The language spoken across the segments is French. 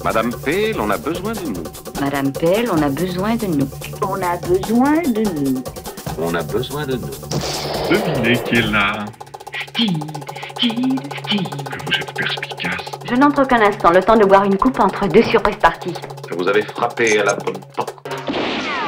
Madame Pale, on a besoin de nous. Madame Pell, on a besoin de nous. On a besoin de nous. On a besoin de nous. Devinez qui est là. Steve. Que vous êtes perspicace. Je n'entre qu'un instant, le temps de boire une coupe entre deux surprises parties. Vous avez frappé à la bonne porte.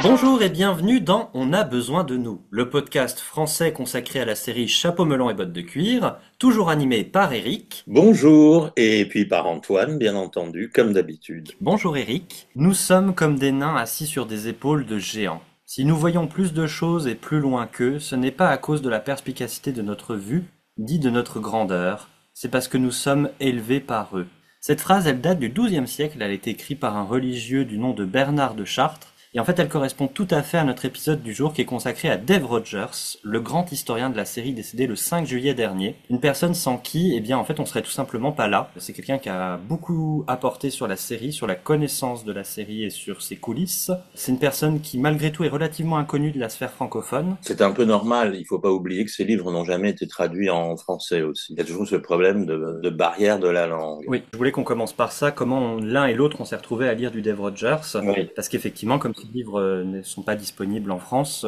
Bonjour et bienvenue dans On a besoin de nous, le podcast français consacré à la série Chapeau melon et bottes de cuir, toujours animé par Eric. Bonjour, et puis par Antoine, bien entendu, comme d'habitude. Bonjour Eric. Nous sommes comme des nains assis sur des épaules de géants. Si nous voyons plus de choses et plus loin qu'eux, ce n'est pas à cause de la perspicacité de notre vue, dit de notre grandeur, c'est parce que nous sommes élevés par eux. Cette phrase, elle date du XIIe siècle, elle a été écrite par un religieux du nom de Bernard de Chartres, et en fait elle correspond tout à fait à notre épisode du jour qui est consacré à Dave Rogers, le grand historien de la série décédé le 5 juillet dernier. Une personne sans qui, eh bien en fait on serait tout simplement pas là. C'est quelqu'un qui a beaucoup apporté sur la série, sur la connaissance de la série et sur ses coulisses. C'est une personne qui malgré tout est relativement inconnue de la sphère francophone. C'est un peu normal, il faut pas oublier que ces livres n'ont jamais été traduits en français aussi. Il y a toujours ce problème de barrière de la langue. Oui, je voulais qu'on commence par ça, comment l'un et l'autre on s'est retrouvés à lire du Dave Rogers, Oui. parce qu'effectivement comme ces livres ne sont pas disponibles en France,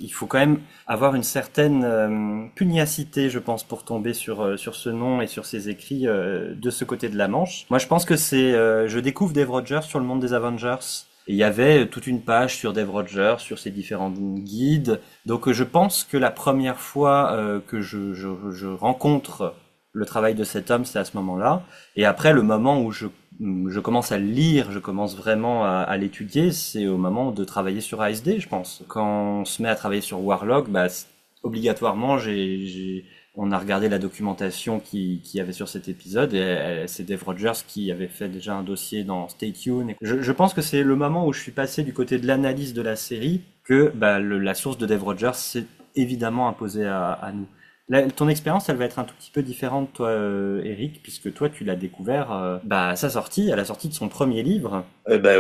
il faut quand même avoir une certaine pugnacité, je pense, pour tomber sur ce nom et sur ses écrits de ce côté de la Manche. Moi, je pense que je découvre Dave Rogers sur le monde des Avengers. Et il y avait toute une page sur Dave Rogers, sur ses différents guides. Donc, je pense que la première fois que je rencontre le travail de cet homme, c'est à ce moment-là. Et après, le moment où je commence à le lire, je commence vraiment à l'étudier, c'est au moment de travailler sur ASD, je pense. Quand on se met à travailler sur Warlock, obligatoirement, on a regardé la documentation qu'il y avait sur cet épisode, et c'est Dave Rogers qui avait fait déjà un dossier dans Stay Tuned. Je pense que c'est le moment où je suis passé du côté de l'analyse de la série que la source de Dave Rogers s'est évidemment imposée à nous. Ton expérience, elle va être un tout petit peu différente, toi, Eric, puisque toi, tu l'as découvert à sa sortie, à la sortie de son premier livre.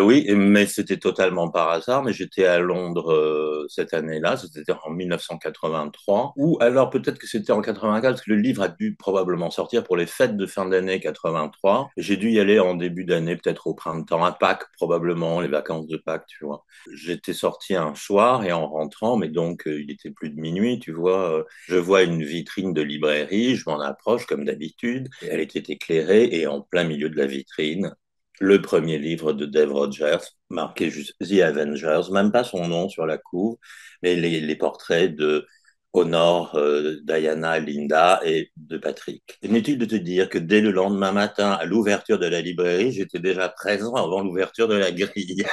Oui, mais c'était totalement par hasard, mais j'étais à Londres cette année-là, c'était en 1983, ou alors peut-être que c'était en 84, parce que le livre a dû probablement sortir pour les fêtes de fin d'année 83. J'ai dû y aller en début d'année, peut-être au printemps, à Pâques probablement, les vacances de Pâques, tu vois. J'étais sorti un soir et en rentrant, mais donc il était plus de minuit, tu vois, je vois une vitrine de librairie, je m'en approche comme d'habitude, et elle était éclairée et en plein milieu de la vitrine, le premier livre de Dave Rogers, marqué juste The Avengers, même pas son nom sur la couve, mais les portraits de Honor, Diana, Linda et de Patrick. Inutile de te dire que dès le lendemain matin, à l'ouverture de la librairie, j'étais déjà présent avant l'ouverture de la grille.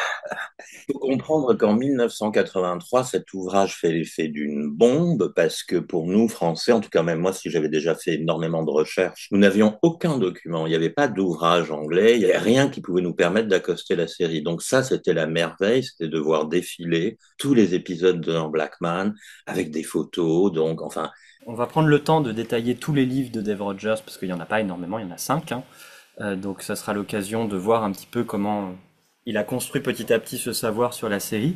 Il faut comprendre qu'en 1983, cet ouvrage fait l'effet d'une bombe parce que pour nous, Français, en tout cas même moi, si j'avais déjà fait énormément de recherches, nous n'avions aucun document. Il n'y avait pas d'ouvrage anglais, il n'y avait rien qui pouvait nous permettre d'accoster la série. Donc ça, c'était la merveille, c'était de voir défiler tous les épisodes de Blackman avec des photos. Donc, enfin, on va prendre le temps de détailler tous les livres de Dave Rogers parce qu'il n'y en a pas énormément, il y en a 5. Donc ça sera l'occasion de voir un petit peu comment il a construit petit à petit ce savoir sur la série.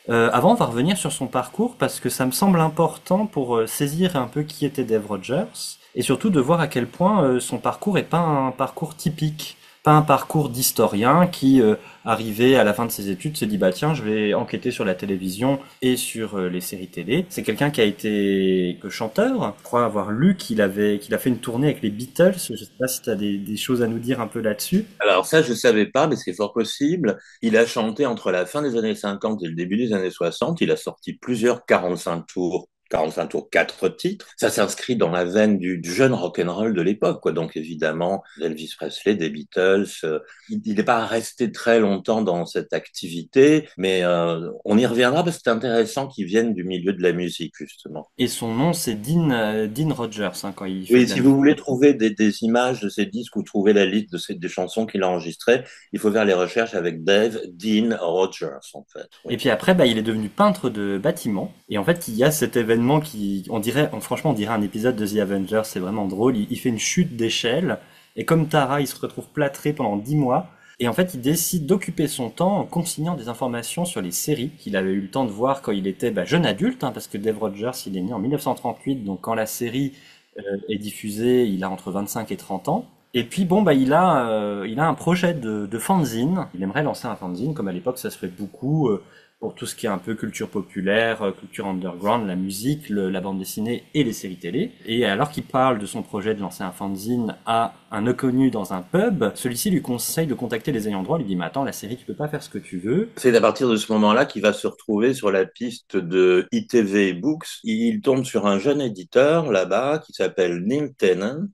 Avant, on va revenir sur son parcours parce que ça me semble important pour saisir un peu qui était Dave Rogers et surtout de voir à quel point son parcours est pas un parcours typique, pas un parcours d'historien qui, arrivé à la fin de ses études, se dit tiens, je vais enquêter sur la télévision et sur les séries télé. C'est quelqu'un qui a été chanteur. Je crois avoir lu qu'il a fait une tournée avec les Beatles. Je sais pas si tu as des choses à nous dire un peu là-dessus. alors ça, je savais pas, mais c'est fort possible. Il a chanté entre la fin des années 50 et le début des années 60. Il a sorti plusieurs 45 tours, 4 titres. Ça s'inscrit dans la veine du jeune rock'n'roll de l'époque, quoi. Donc évidemment, Elvis Presley, des Beatles. Il n'est pas resté très longtemps dans cette activité, mais on y reviendra parce que c'est intéressant qu'il vienne du milieu de la musique, justement. Et son nom, c'est Dean Rogers, quand il fait Oui, de la si vous musique. voulez trouver des images de ces disques ou trouver la liste des chansons qu'il a enregistrées, il faut faire les recherches avec Dean Rogers, en fait. Oui. Et puis après, il est devenu peintre de bâtiments. Et en fait, il y a cet événement franchement, on dirait un épisode de The Avengers, c'est vraiment drôle. Il fait une chute d'échelle. Et comme Tara, il se retrouve plâtré pendant 10 mois. Et en fait, il décide d'occuper son temps en consignant des informations sur les séries qu'il avait eu le temps de voir quand il était jeune adulte, parce que Dave Rogers, il est né en 1938, donc quand la série est diffusée, il a entre 25 et 30 ans. Et puis bon, il a un projet de fanzine. Il aimerait lancer un fanzine, comme à l'époque ça se fait beaucoup pour tout ce qui est un peu culture populaire, culture underground, la musique, la bande dessinée et les séries télé. Et alors qu'il parle de son projet de lancer un fanzine à un inconnu dans un pub, celui-ci lui conseille de contacter les ayants droit. Il lui dit, mais attends, la série, tu peux pas faire ce que tu veux. C'est à partir de ce moment-là qu'il va se retrouver sur la piste de ITV Books. Il tombe sur un jeune éditeur là-bas qui s'appelle Neil Tennant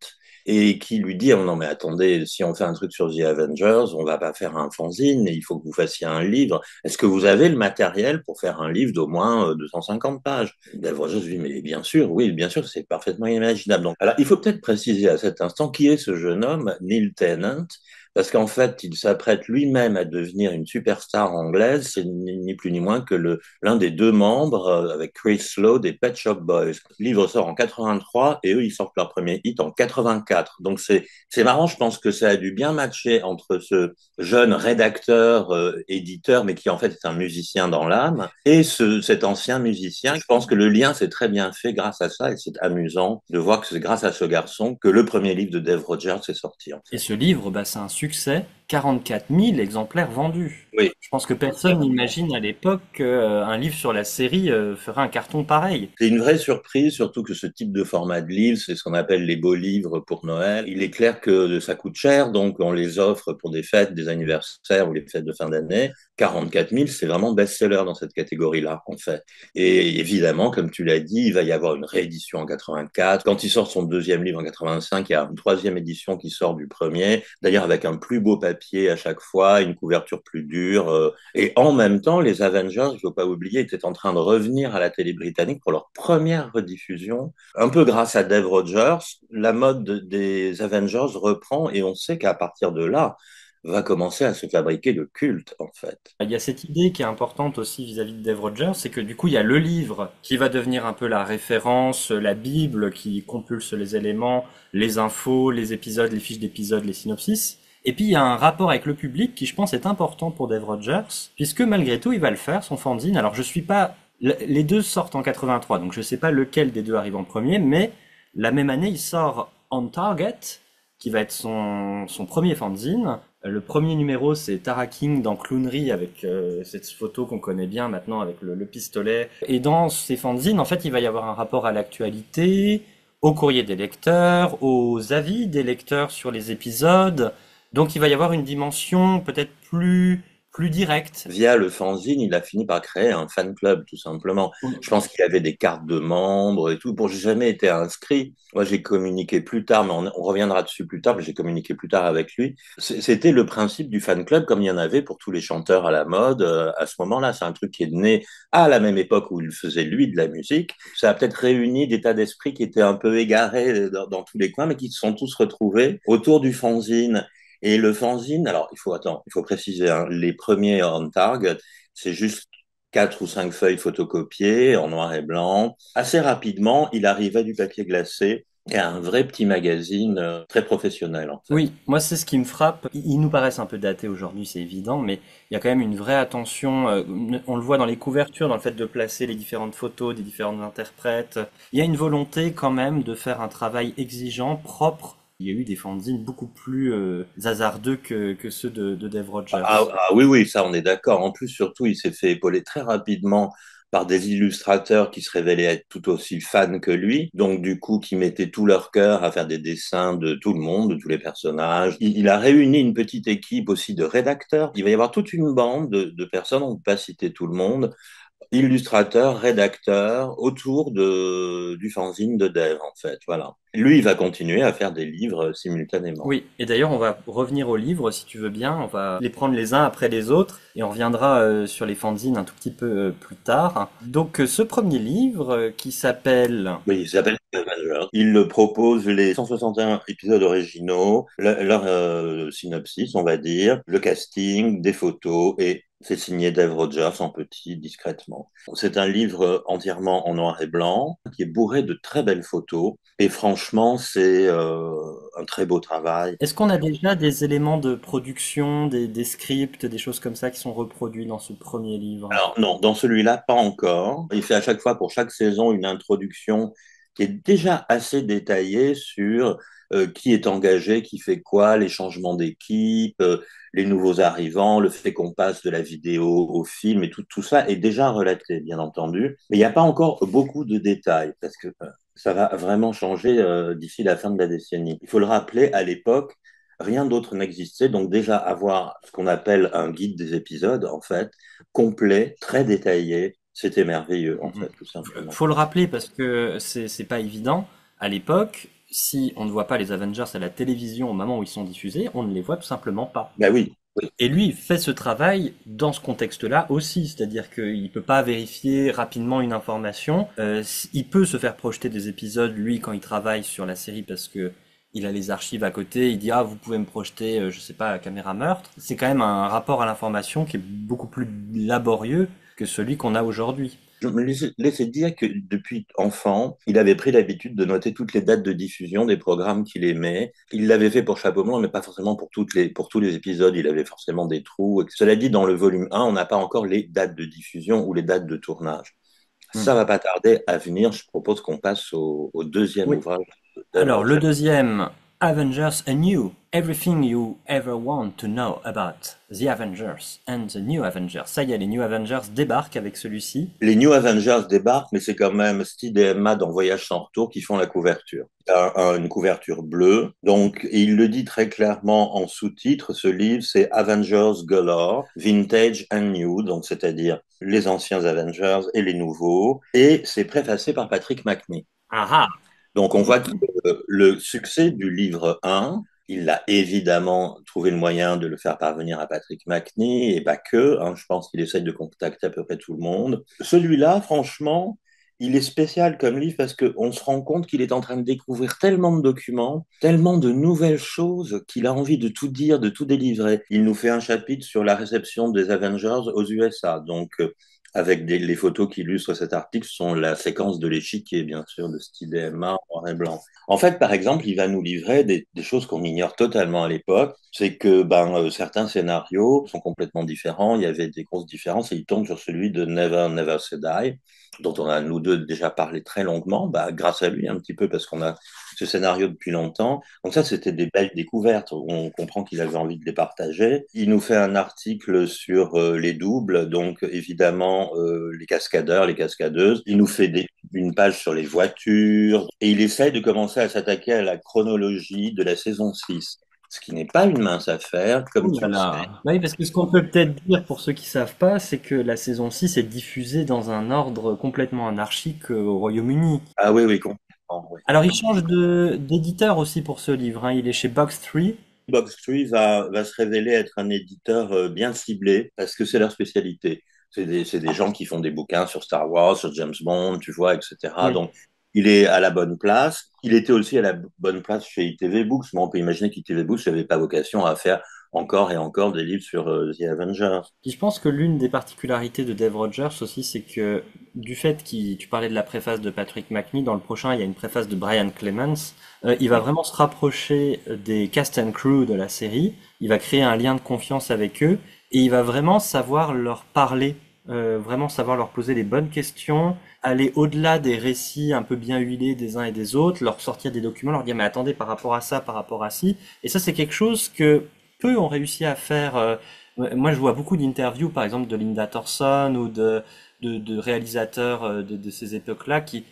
et qui lui dit, oh non mais attendez, si on fait un truc sur The Avengers, on va pas faire un fanzine, il faut que vous fassiez un livre. Est-ce que vous avez le matériel pour faire un livre d'au moins 250 pages? Dave Rogers lui dit, mais bien sûr, oui, bien sûr, c'est parfaitement imaginable. Donc, alors, il faut peut-être préciser à cet instant qui est ce jeune homme, Neil Tennant, parce qu'en fait, il s'apprête lui-même à devenir une superstar anglaise. C'est ni plus ni moins que l'un des deux membres, avec Chris Lowe, des Pet Shop Boys. Le livre sort en 83 et eux, ils sortent leur premier hit en 84. Donc c'est marrant, je pense que ça a dû bien matcher entre ce jeune rédacteur, éditeur, mais qui en fait est un musicien dans l'âme, et cet ancien musicien. Je pense que le lien s'est très bien fait grâce à ça, et c'est amusant de voir que c'est grâce à ce garçon que le premier livre de Dave Rogers est sorti. Et ce livre, c'est un succès, 44 000 exemplaires vendus. Oui. Je pense que personne n'imagine à l'époque qu'un livre sur la série ferait un carton pareil. C'est une vraie surprise, surtout que ce type de format de livre, c'est ce qu'on appelle les beaux livres pour Noël. Il est clair que ça coûte cher, donc on les offre pour des fêtes, des anniversaires ou les fêtes de fin d'année. 44 000, c'est vraiment best-seller dans cette catégorie-là, en fait. Et évidemment, comme tu l'as dit, il va y avoir une réédition en 84. Quand il sort son deuxième livre en 85, il y a une troisième édition qui sort du premier, d'ailleurs avec un plus beau papier à chaque fois, une couverture plus dure. Et en même temps, les Avengers, il ne faut pas oublier, étaient en train de revenir à la télé britannique pour leur première rediffusion. Un peu grâce à Dave Rogers, la mode des Avengers reprend et on sait qu'à partir de là, va commencer à se fabriquer le culte, en fait. Il y a cette idée qui est importante aussi vis-à-vis de Dave Rogers, c'est que du coup, il y a le livre qui va devenir un peu la référence, la Bible qui compulse les éléments, les infos, les épisodes, les fiches d'épisodes, les synopsis. Et puis, il y a un rapport avec le public qui, je pense, est important pour Dave Rogers, puisque malgré tout, il va le faire, son fanzine. Alors, je suis pas... Les deux sortent en 83, donc je sais pas lequel des deux arrive en premier, mais la même année, il sort On Target, qui va être son premier fanzine. Le premier numéro, c'est Tara King dans Clownery avec cette photo qu'on connaît bien maintenant avec le pistolet. Et dans ces fanzines, en fait, il va y avoir un rapport à l'actualité, au courrier des lecteurs, aux avis des lecteurs sur les épisodes. Donc, il va y avoir une dimension peut-être plus directe. Via le fanzine, il a fini par créer un fan club, tout simplement. Je pense qu'il y avait des cartes de membres et tout. Bon, j'ai jamais été inscrit. Moi, j'ai communiqué plus tard, mais on reviendra dessus plus tard, mais j'ai communiqué plus tard avec lui. C'était le principe du fan club, comme il y en avait pour tous les chanteurs à la mode à ce moment-là. C'est un truc qui est né à la même époque où il faisait, lui, de la musique. Ça a peut-être réuni des tas d'esprits qui étaient un peu égarés dans tous les coins, mais qui se sont tous retrouvés autour du fanzine. Et le fanzine, alors il faut préciser, hein, les premiers On Target, c'est juste 4 ou 5 feuilles photocopiées en noir et blanc. Assez rapidement, il arrivait du papier glacé et à un vrai petit magazine très professionnel, en fait. Oui, moi c'est ce qui me frappe. Ils nous paraissent un peu datés aujourd'hui, c'est évident, mais il y a quand même une vraie attention. On le voit dans les couvertures, dans le fait de placer les différentes photos des différents interprètes. Il y a une volonté quand même de faire un travail exigeant, propre. Il y a eu des fanzines beaucoup plus hasardeux que ceux de Dave Rogers. Oui, ça on est d'accord. En plus, surtout, il s'est fait épauler très rapidement par des illustrateurs qui se révélaient être tout aussi fans que lui, donc du coup qui mettaient tout leur cœur à faire des dessins de tout le monde, de tous les personnages. Il a réuni une petite équipe aussi de rédacteurs. Il va y avoir toute une bande de personnes, on ne peut pas citer tout le monde, illustrateur, rédacteur, autour du fanzine de Dave, en fait. Voilà. Lui, il va continuer à faire des livres simultanément. Oui, et d'ailleurs, on va revenir aux livres, si tu veux bien. On va les prendre les uns après les autres, et on reviendra sur les fanzines un tout petit peu plus tard. Donc, ce premier livre qui s'appelle... Oui, il s'appelle Avengers. Il propose les 161 épisodes originaux, leur synopsis, on va dire, le casting, des photos, et c'est signé Dave Rogers en petit, discrètement. C'est un livre entièrement en noir et blanc, qui est bourré de très belles photos. Et franchement, c'est un très beau travail. Est-ce qu'on a déjà des éléments de production, des scripts, des choses comme ça qui sont reproduits dans ce premier livre? Alors non, dans celui-là, pas encore. Il fait à chaque fois, pour chaque saison, une introduction qui est déjà assez détaillé sur qui est engagé, qui fait quoi, les changements d'équipe, les nouveaux arrivants, le fait qu'on passe de la vidéo au film et tout ça est déjà relaté, bien entendu. Mais il n'y a pas encore beaucoup de détails parce que ça va vraiment changer d'ici la fin de la décennie. Il faut le rappeler, à l'époque, rien d'autre n'existait. Donc déjà avoir ce qu'on appelle un guide des épisodes, en fait, complet, très détaillé, c'était merveilleux, en fait, tout simplement. Faut le rappeler parce que c'est pas évident. À l'époque, si on ne voit pas les Avengers à la télévision au moment où ils sont diffusés, on ne les voit tout simplement pas. Ben oui, oui. Et lui, il fait ce travail dans ce contexte-là aussi, c'est-à-dire qu'il peut pas vérifier rapidement une information. Il peut se faire projeter des épisodes, lui, quand il travaille sur la série, parce que il a les archives à côté, il dit, ah, vous pouvez me projeter, je sais pas, à caméra meurtre. C'est quand même un rapport à l'information qui est beaucoup plus laborieux que celui qu'on a aujourd'hui. Je me laissais dire que depuis enfant, il avait pris l'habitude de noter toutes les dates de diffusion des programmes qu'il aimait. Il l'avait fait pour Chapeau Blanc, mais pas forcément pour tous les épisodes. Il avait forcément des trous. Cela dit, dans le volume 1, on n'a pas encore les dates de diffusion ou les dates de tournage. Ça va pas tarder à venir. Je propose qu'on passe au deuxième Oui. ouvrage. Alors, le deuxième, Avengers Anew. Everything you ever want to know about the Avengers and the New Avengers. Ça y est, les New Avengers débarquent avec celui-ci. Les New Avengers débarquent, mais c'est quand même Steve et Emma dans Voyage sans retour qui font la couverture. Une couverture bleue. Donc, il le dit très clairement en sous-titre, ce livre, c'est Avengers Galore, Vintage and New, donc c'est-à-dire les anciens Avengers et les nouveaux. Et c'est préfacé par Patrick McNee. Ah ah. Donc, on voit que le succès du livre 1, il a évidemment trouvé le moyen de le faire parvenir à Patrick McNee, et pas que, hein, je pense qu'il essaye de contacter à peu près tout le monde. Celui-là, franchement, il est spécial comme livre parce qu'on se rend compte qu'il est en train de découvrir tellement de documents, tellement de nouvelles choses qu'il a envie de tout dire, de tout délivrer. Il nous fait un chapitre sur la réception des Avengers aux USA, donc avec les photos qui illustrent cet article sont la séquence de l'échiquier, bien sûr, de Steve et Emma en noir et blanc. En fait, par exemple, il va nous livrer des choses qu'on ignore totalement à l'époque. C'est que certains scénarios sont complètement différents. Il y avait des grosses différences et il tombe sur celui de Never Never Say Die, dont on a nous deux déjà parlé très longuement, grâce à lui un petit peu parce qu'on a ce scénario depuis longtemps. Donc ça, c'était des belles découvertes. On comprend qu'il avait envie de les partager. Il nous fait un article sur les doubles, donc évidemment les cascadeurs, les cascadeuses. Il nous fait une page sur les voitures et il essaye de commencer à s'attaquer à la chronologie de la saison 6. Ce qui n'est pas une mince affaire, comme tu le sais. Oui, parce que ce qu'on peut peut-être dire pour ceux qui savent pas, c'est que la saison 6 est diffusée dans un ordre complètement anarchique au Royaume-Uni. Ah oui, oui, complètement. Oui. Alors il change d'éditeur aussi pour ce livre, hein. Il est chez Box 3. Box 3 va se révéler être un éditeur bien ciblé parce que c'est leur spécialité. C'est des gens qui font des bouquins sur Star Wars, sur James Bond, tu vois, etc. Oui. Donc, il est à la bonne place. Il était aussi à la bonne place chez ITV Books, mais on peut imaginer qu'ITV Books n'avait pas vocation à faire encore et encore des livres sur The Avengers. Puis je pense que l'une des particularités de Dave Rogers aussi, c'est que du fait tu parlais de la préface de Patrick McNee, dans le prochain, il y a une préface de Brian Clemens. Il va vraiment se rapprocher des cast and crew de la série. Il va créer un lien de confiance avec eux et il va vraiment savoir leur parler, vraiment savoir leur poser les bonnes questions, aller au-delà des récits un peu bien huilés des uns et des autres, leur sortir des documents, leur dire mais attendez par rapport à ça, par rapport à ci. Et ça, c'est quelque chose que peu ont réussi à faire. Moi, je vois beaucoup d'interviews, par exemple, de Linda Thorson ou de réalisateurs de ces époques-là qui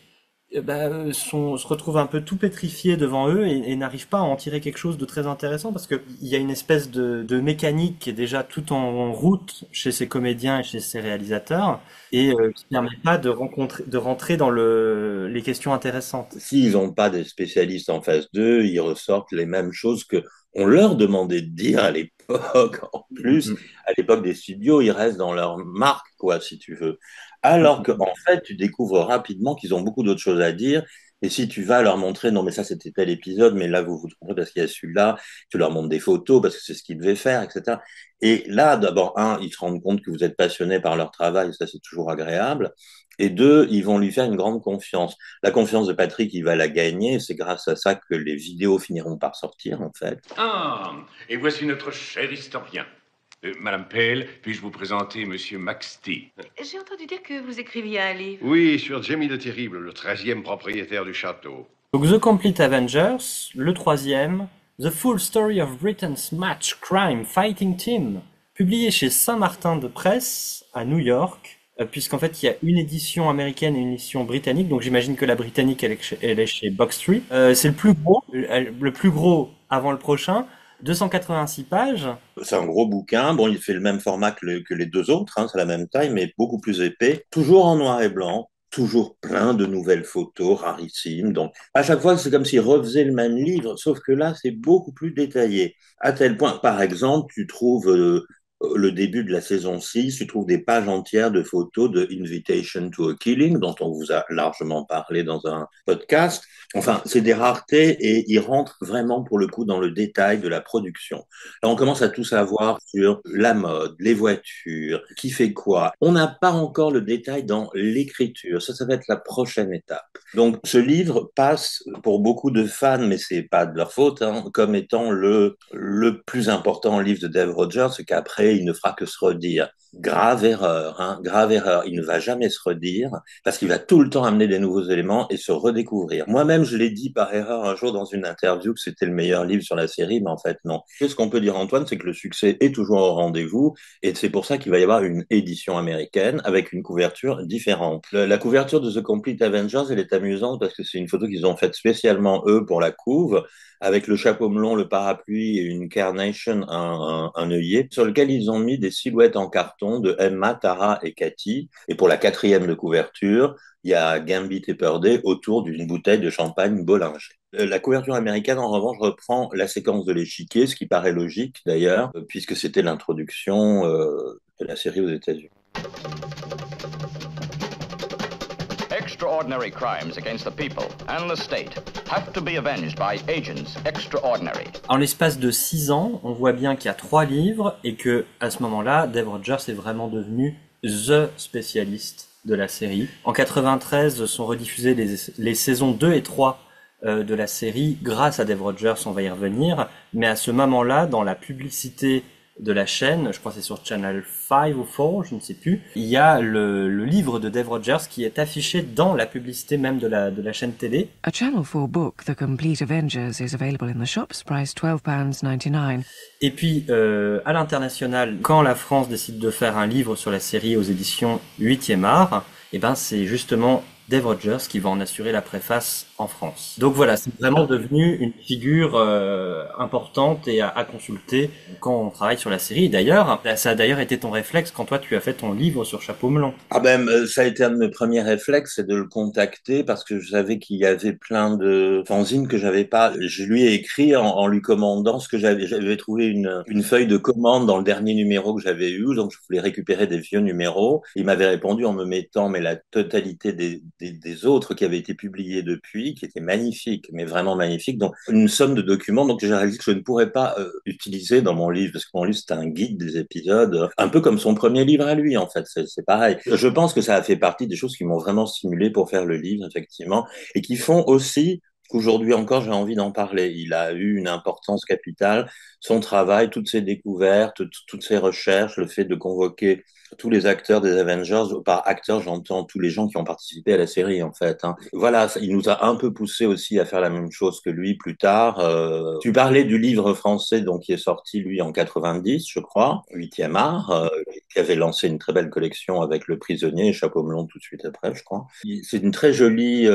se retrouvent un peu tout pétrifiés devant eux et n'arrivent pas à en tirer quelque chose de très intéressant parce que il y a une espèce de mécanique qui est déjà tout en route chez ces comédiens et chez ces réalisateurs et qui permet pas de rentrer dans les questions intéressantes. S'ils n'ont pas des spécialistes en face d'eux, ils ressortent les mêmes choses que on leur demandait de dire à l'époque. En plus, à l'époque des studios, ils restent dans leur marque, quoi, si tu veux. Alors qu'en fait, tu découvres rapidement qu'ils ont beaucoup d'autres choses à dire. Et si tu vas leur montrer, non, mais ça, c'était tel épisode, mais là, vous vous trompez parce qu'il y a celui-là, tu leur montres des photos parce que c'est ce qu'ils devaient faire, etc. Et là, d'abord, ils se rendent compte que vous êtes passionné par leur travail, ça, c'est toujours agréable. Et deux, ils vont lui faire une grande confiance. La confiance de Patrick, il va la gagner. C'est grâce à ça que les vidéos finiront par sortir, en fait. Ah, et voici notre cher historien. Madame Pale, puis-je vous présenter Monsieur Max T. J'ai entendu dire que vous écriviez un livre. Oui, sur Jamie le Terrible, le 13e propriétaire du château. Donc The Complete Avengers, le troisième, The Full Story of Britain's Match Crime Fighting Team, publié chez Saint-Martin de Presse à New York, puisqu'en fait il y a une édition américaine et une édition britannique, donc j'imagine que la britannique elle est chez Box Tree. C'est le plus gros avant le prochain, 286 pages. C'est un gros bouquin. Bon, il fait le même format que les deux autres, hein, c'est la même taille, mais beaucoup plus épais. Toujours en noir et blanc. Toujours plein de nouvelles photos rarissimes. Donc, à chaque fois, c'est comme s'il refaisait le même livre, sauf que là, c'est beaucoup plus détaillé. À tel point, par exemple, tu trouves le début de la saison 6, tu trouves des pages entières de photos de Invitation to a Killing, dont on vous a largement parlé dans un podcast. Enfin, c'est des raretés et ils rentrent vraiment pour le coup dans le détail de la production. Là, on commence à tout savoir sur la mode, les voitures, qui fait quoi. On n'a pas encore le détail dans l'écriture. Ça va être la prochaine étape. Donc, ce livre passe pour beaucoup de fans, mais c'est pas de leur faute, hein, comme étant le plus important livre de Dave Rogers, c'est qu'après, il ne fera que se redire. Grave erreur, hein, grave erreur. Il ne va jamais se redire parce qu'il va tout le temps amener des nouveaux éléments et se redécouvrir. Moi-même, je l'ai dit par erreur un jour dans une interview que c'était le meilleur livre sur la série, mais en fait, non. Ce qu'on peut dire, Antoine, c'est que le succès est toujours au rendez-vous et c'est pour ça qu'il va y avoir une édition américaine avec une couverture différente. La couverture de The Complete Avengers, elle est amusante parce que c'est une photo qu'ils ont faite spécialement eux pour la couve, avec le chapeau melon, le parapluie et une carnation, un œillet, sur lequel ils ont mis des silhouettes en carton de Emma, Tara et Cathy. Et pour la quatrième de couverture, il y a Gambit et Purday autour d'une bouteille de champagne Bollinger. La couverture américaine, en revanche, reprend la séquence de l'échiquier, ce qui paraît logique d'ailleurs, puisque c'était l'introduction de la série aux États-Unis. Extraordinary crimes against the people and the state have to be avenged by agents extraordinary. En l'espace de 6 ans, on voit bien qu'il y a 3 livres et que à ce moment-là, Dave Rogers est vraiment devenu the spécialiste de la série. En 93 sont rediffusées les saisons 2 et 3 de la série grâce à Dave Rogers, on va y revenir, mais à ce moment-là, dans la publicité de la chaîne, je crois que c'est sur Channel 5 ou 4, je ne sais plus, il y a le livre de Dave Rogers qui est affiché dans la publicité même de la chaîne télé. A Channel 4 book, The Complete Avengers, is available in the shops, price £12.99. Et puis, à l'international, quand la France décide de faire un livre sur la série aux éditions 8e art, et ben c'est justement Dave Rogers qui va en assurer la préface en France. Donc voilà, c'est vraiment devenu une figure importante et à consulter quand on travaille sur la série. Et d'ailleurs, ça a d'ailleurs été ton réflexe quand toi tu as fait ton livre sur Chapeau melon. Ah ben, ça a été un de mes premiers réflexes, c'est de le contacter parce que je savais qu'il y avait plein de fanzines que j'avais pas. Je lui ai écrit en lui commandant ce que j'avais trouvé une feuille de commande dans le dernier numéro que j'avais eu, donc je voulais récupérer des vieux numéros. Il m'avait répondu en me mettant mais la totalité des autres qui avaient été publiés depuis, qui étaient magnifiques, mais vraiment magnifiques. Donc, une somme de documents, donc j'ai réalisé que je ne pourrais pas utiliser dans mon livre, parce que mon livre, c'était un guide des épisodes, un peu comme son premier livre à lui, en fait, c'est pareil. Je pense que ça a fait partie des choses qui m'ont vraiment stimulé pour faire le livre, effectivement, et qui font aussi qu'aujourd'hui encore, j'ai envie d'en parler. Il a eu une importance capitale, son travail, toutes ses découvertes, toutes ses recherches, le fait de convoquer tous les acteurs des Avengers. Par acteurs, j'entends tous les gens qui ont participé à la série, en fait. Hein. Voilà, il nous a un peu poussé aussi à faire la même chose que lui plus tard. Tu parlais du livre français, donc qui est sorti, lui, en 90, je crois, 8e art, qui avait lancé une très belle collection avec Le Prisonnier et Chapeau melon tout de suite après, je crois. C'est une très jolie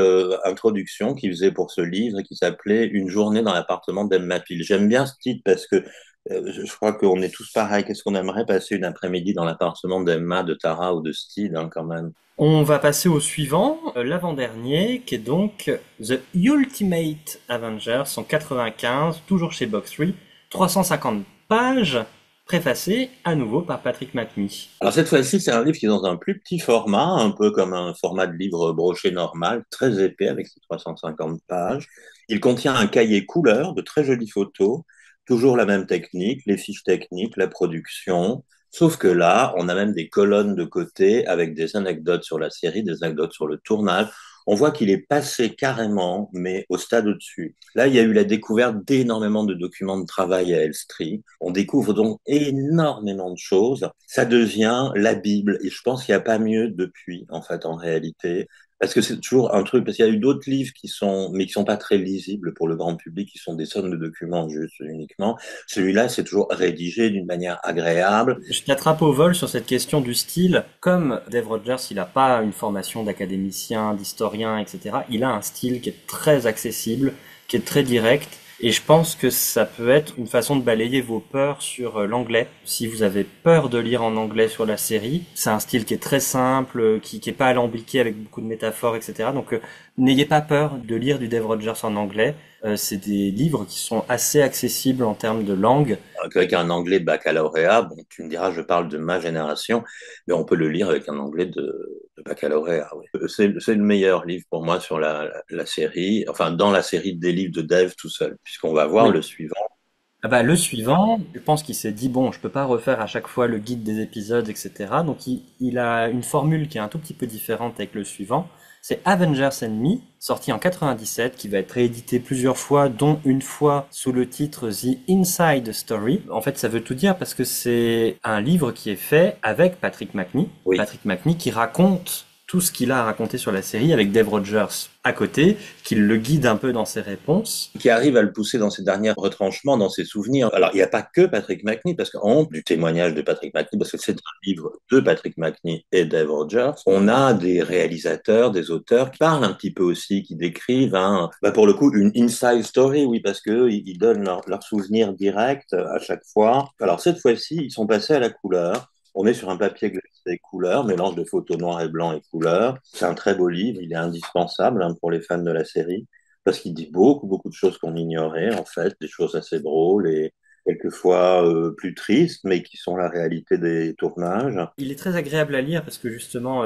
introduction qu'il faisait pour ce livre qui s'appelait Une journée dans l'appartement d'Emma Peel. J'aime bien ce titre parce que je crois qu'on est tous pareils. Qu'est-ce qu'on aimerait passer une après-midi dans l'appartement d'Emma, de Tara ou de Steed, hein, quand même. On va passer au suivant, l'avant-dernier, qui est donc The Ultimate Avengers en 95, toujours chez Box Tree, 350 pages, préfacé à nouveau par Patrick McNee. Alors cette fois-ci, c'est un livre qui est dans un plus petit format, un peu comme un format de livre broché normal, très épais avec ses 350 pages. Il contient un cahier couleur de très jolies photos, toujours la même technique, les fiches techniques, la production, sauf que là, on a même des colonnes de côté avec des anecdotes sur la série, des anecdotes sur le tournage. on voit qu'il est passé carrément, mais au stade au-dessus. Là, il y a eu la découverte d'énormément de documents de travail à Elstree. On découvre donc énormément de choses. Ça devient la Bible, et je pense qu'il n'y a pas mieux depuis, en fait, en réalité. Parce que c'est toujours un truc, parce qu'il y a eu d'autres livres mais qui sont pas très lisibles pour le grand public, qui sont des sommes de documents juste uniquement. Celui-là, c'est toujours rédigé d'une manière agréable. Je t'attrape au vol sur cette question du style. Comme Dave Rogers, il n'a pas une formation d'académicien, d'historien, etc., il a un style qui est très accessible, qui est très direct. Et je pense que ça peut être une façon de balayer vos peurs sur l'anglais. Si vous avez peur de lire en anglais sur la série, c'est un style qui est très simple, qui est pas alambiqué avec beaucoup de métaphores, etc. Donc n'ayez pas peur de lire du Dave Rogers en anglais. C'est des livres qui sont assez accessibles en termes de langue. Avec un anglais de baccalauréat, bon, tu me diras, je parle de ma génération, mais on peut le lire avec un anglais de baccalauréat. Oui. C'est le meilleur livre pour moi sur la série, enfin dans la série des livres de Dave tout seul, puisqu'on va voir le suivant. Ah bah, le suivant, je pense qu'il s'est dit, bon, je peux pas refaire à chaque fois le guide des épisodes, etc. Donc il a une formule qui est un tout petit peu différente avec le suivant. C'est Avengers and Me, sorti en 97, qui va être réédité plusieurs fois, dont une fois sous le titre The Inside Story. En fait, ça veut tout dire parce que c'est un livre qui est fait avec Patrick Macnee. Oui. Patrick Macnee qui raconte tout ce qu'il a à raconter sur la série avec Dave Rogers à côté, qui le guide un peu dans ses réponses. Qui arrive à le pousser dans ses derniers retranchements, dans ses souvenirs. Alors, il n'y a pas que Patrick Macnee, parce qu'en honte du témoignage de Patrick Macnee, parce que c'est un livre de Patrick Macnee et Dave Rogers, on a des réalisateurs, des auteurs qui parlent un petit peu aussi, qui décrivent, pour le coup, une inside story, oui, parce que ils donnent leurs souvenirs directs à chaque fois. Alors, cette fois-ci, ils sont passés à la couleur. On est sur un papier glacé couleur, mélange de photos noir et blanc et couleur. C'est un très beau livre, il est indispensable pour les fans de la série, parce qu'il dit beaucoup de choses qu'on ignorait, en fait, des choses assez drôles et quelquefois plus tristes, mais qui sont la réalité des tournages. Il est très agréable à lire parce que justement,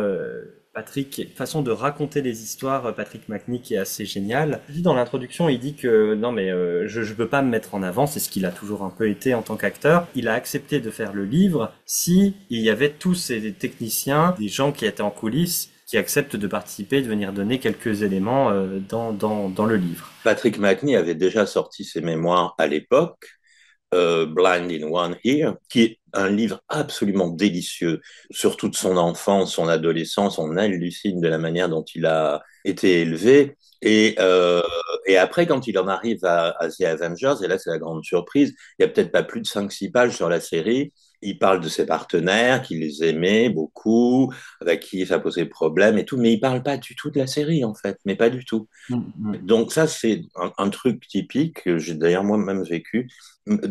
Patrick, façon de raconter les histoires, Patrick Macnee qui est assez génial. Dans l'introduction, il dit que non mais je peux pas me mettre en avant, c'est ce qu'il a toujours un peu été en tant qu'acteur. Il a accepté de faire le livre si il y avait tous ces techniciens, des gens qui étaient en coulisses, qui acceptent de participer, de venir donner quelques éléments dans le livre. Patrick Macnee avait déjà sorti ses mémoires à l'époque, Blind in One Ear, qui est un livre absolument délicieux sur toute son enfance, son adolescence. On hallucine de la manière dont il a été élevé. Et après, quand il en arrive à The Avengers, et là c'est la grande surprise, il y a peut-être pas plus de 5-6 pages sur la série. Il parle de ses partenaires, qu'il les aimait beaucoup, avec qui ça posait problème et tout, mais il parle pas du tout de la série, en fait, mais pas du tout. Donc ça, c'est un truc typique que j'ai d'ailleurs moi-même vécu,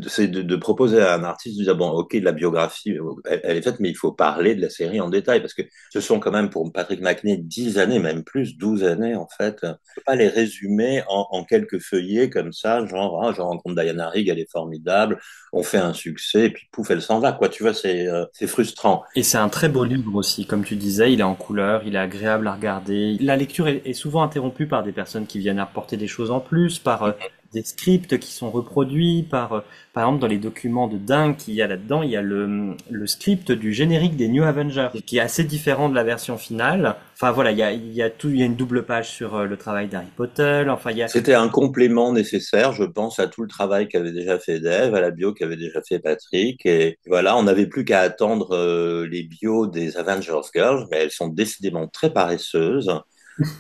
c'est de proposer à un artiste de dire, bon, ok, la biographie, elle est faite, mais il faut parler de la série en détail, parce que ce sont quand même, pour Patrick Macnee, 10 années, même plus, 12 années, en fait. On peut pas les résumer en quelques feuillets comme ça, genre, je rencontre Diana Rigg, elle est formidable, on fait un succès, et puis pouf, elle s'en va, quoi. Tu vois, c'est frustrant. Et c'est un très beau livre aussi, comme tu disais, il est en couleur, il est agréable à regarder. La lecture est souvent interrompue par des personnes qui viennent apporter des choses en plus, par des scripts qui sont reproduits, par exemple dans les documents de dingue qu'il y a là-dedans, il y a le script du générique des New Avengers, qui est assez différent de la version finale. Enfin voilà, il y a une double page sur le travail d'Harry Potter. Enfin, C'était un complément nécessaire, je pense, à tout le travail qu'avait déjà fait Dave, à la bio qu'avait déjà fait Patrick. Et voilà, on n'avait plus qu'à attendre les bios des Avengers Girls, mais elles sont décidément très paresseuses.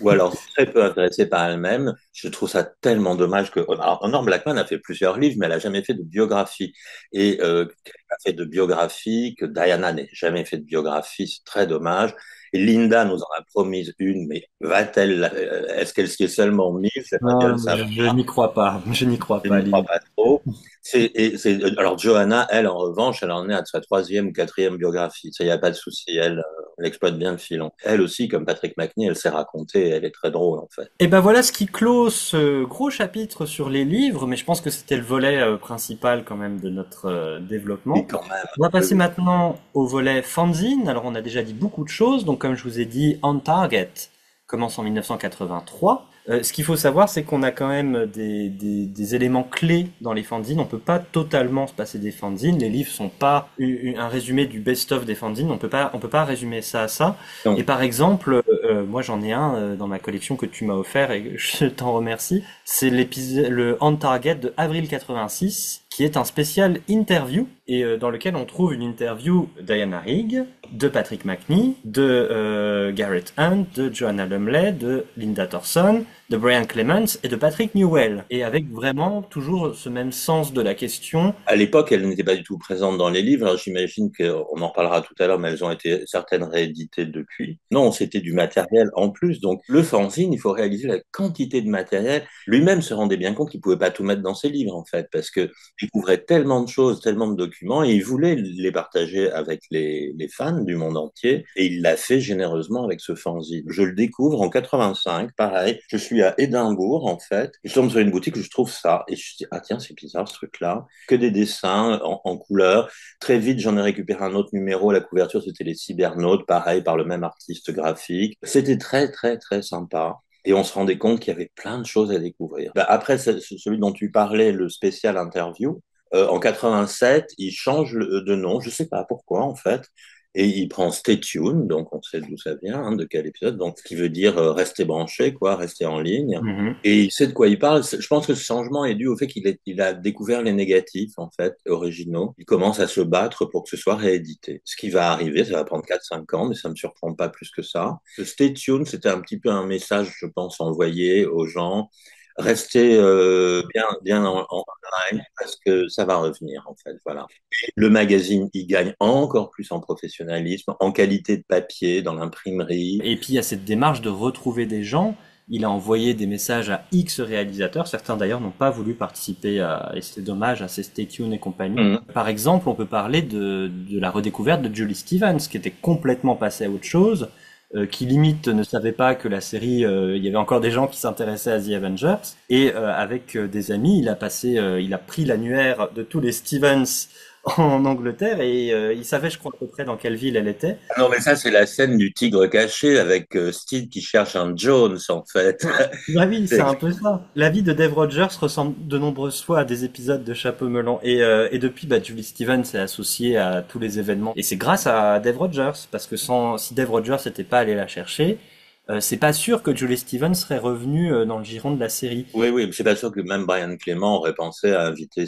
Ou alors très peu intéressée par elle-même. Je trouve ça tellement dommage que... Alors, Honor Blackman a fait plusieurs livres, mais elle a jamais fait de biographie. Et elle a fait de biographie, que Diana n'ait jamais fait de biographie, c'est très dommage. Et Linda nous en a promis une, mais va-t-elle, est-ce qu'elle s'y est seulement mise? Je n'y crois pas, je n'y crois pas. Je n'y crois pas trop. Alors Johanna, elle, en revanche, elle en est à sa 3e ou 4e biographie. Ça, il n'y a pas de souci. Elle exploite bien le filon. Elle aussi, comme Patrick Macnee, elle s'est racontée, elle est très drôle, en fait. Et ben voilà ce qui clôt ce gros chapitre sur les livres, mais je pense que c'était le volet principal quand même de notre développement. Oui, quand même. On va passer maintenant au volet fanzine. Alors on a déjà dit beaucoup de choses, donc comme je vous ai dit, On Target commence en 1983. Ce qu'il faut savoir, c'est qu'on a quand même des éléments clés dans les fanzines. On peut pas totalement se passer des fanzines. Les livres sont pas un résumé du best-of des fanzines. On peut pas résumer ça à ça. Non. Et par exemple, moi j'en ai un dans ma collection que tu m'as offert et je t'en remercie. C'est le On Target de avril 86, qui est un spécial interview et dans lequel on trouve une interview de Diana Rigg, de Patrick Macnee, de Garrett Hunt, de Joanna Lumley, de Linda Thorson, de Brian Clements et de Patrick Newell. Et avec vraiment toujours ce même sens de la question. À l'époque, elles n'étaient pas du tout présentes dans les livres. Alors, j'imagine qu'on en reparlera tout à l'heure, mais elles ont été certaines rééditées depuis. Non, c'était du matériel en plus. Donc, le fanzine, il faut réaliser la quantité de matériel. Lui-même se rendait bien compte qu'il pouvait pas tout mettre dans ses livres, en fait, parce que il couvrait tellement de choses, tellement de documents, et il voulait les partager avec les fans du monde entier. Et il l'a fait généreusement avec ce fanzine. Je le découvre en 85, pareil. Je suis à Édimbourg, en fait. Je tombe sur une boutique où je trouve ça. Et je dis, ah tiens, c'est bizarre ce truc-là. Que des dessins en couleur. Très vite, j'en ai récupéré un autre numéro. La couverture, c'était les Cybernautes, pareil, par le même artiste graphique. C'était très, très, très sympa. Et on se rendait compte qu'il y avait plein de choses à découvrir. Après, celui dont tu parlais, le spécial interview, en 87, il change de nom. Je sais pas pourquoi, en fait. Et il prend Stay Tuned, donc on sait d'où ça vient, hein, de quel épisode, donc ce qui veut dire rester branché, quoi, rester en ligne. Et il sait de quoi il parle. Je pense que ce changement est dû au fait qu'il a découvert les négatifs, en fait, originaux. Il commence à se battre pour que ce soit réédité. Ce qui va arriver, ça va prendre 4-5 ans, mais ça me surprend pas plus que ça. Ce Stay Tuned, c'était un petit peu un message, je pense, envoyé aux gens. Restez bien en online parce que ça va revenir en fait, voilà. Et le magazine, il gagne encore plus en professionnalisme, en qualité de papier, dans l'imprimerie. Et puis il y a cette démarche de retrouver des gens. Il a envoyé des messages à X réalisateurs. Certains d'ailleurs n'ont pas voulu participer et c'était dommage à ces Stay Tuned et compagnie. Par exemple, on peut parler de la redécouverte de Julie Stevens, qui était complètement passée à autre chose. Qui limite ne savait pas que la série, il y avait encore des gens qui s'intéressaient à The Avengers, et avec des amis, il a pris l'annuaire de tous les Stevens en Angleterre et il savait, je crois, à peu près dans quelle ville elle était. Non, mais ça, c'est la scène du tigre caché avec Steve qui cherche un Jones, en fait. Bah oui, c'est un peu ça. La vie de Dave Rogers ressemble de nombreuses fois à des épisodes de Chapeau melon. Et depuis, Julie Stevens est associée à tous les événements. Et c'est grâce à Dave Rogers, parce que si Dave Rogers n'était pas allé la chercher, c'est pas sûr que Julie Stevens serait revenue dans le giron de la série. Oui, mais c'est pas sûr que même Brian Clement aurait pensé à inviter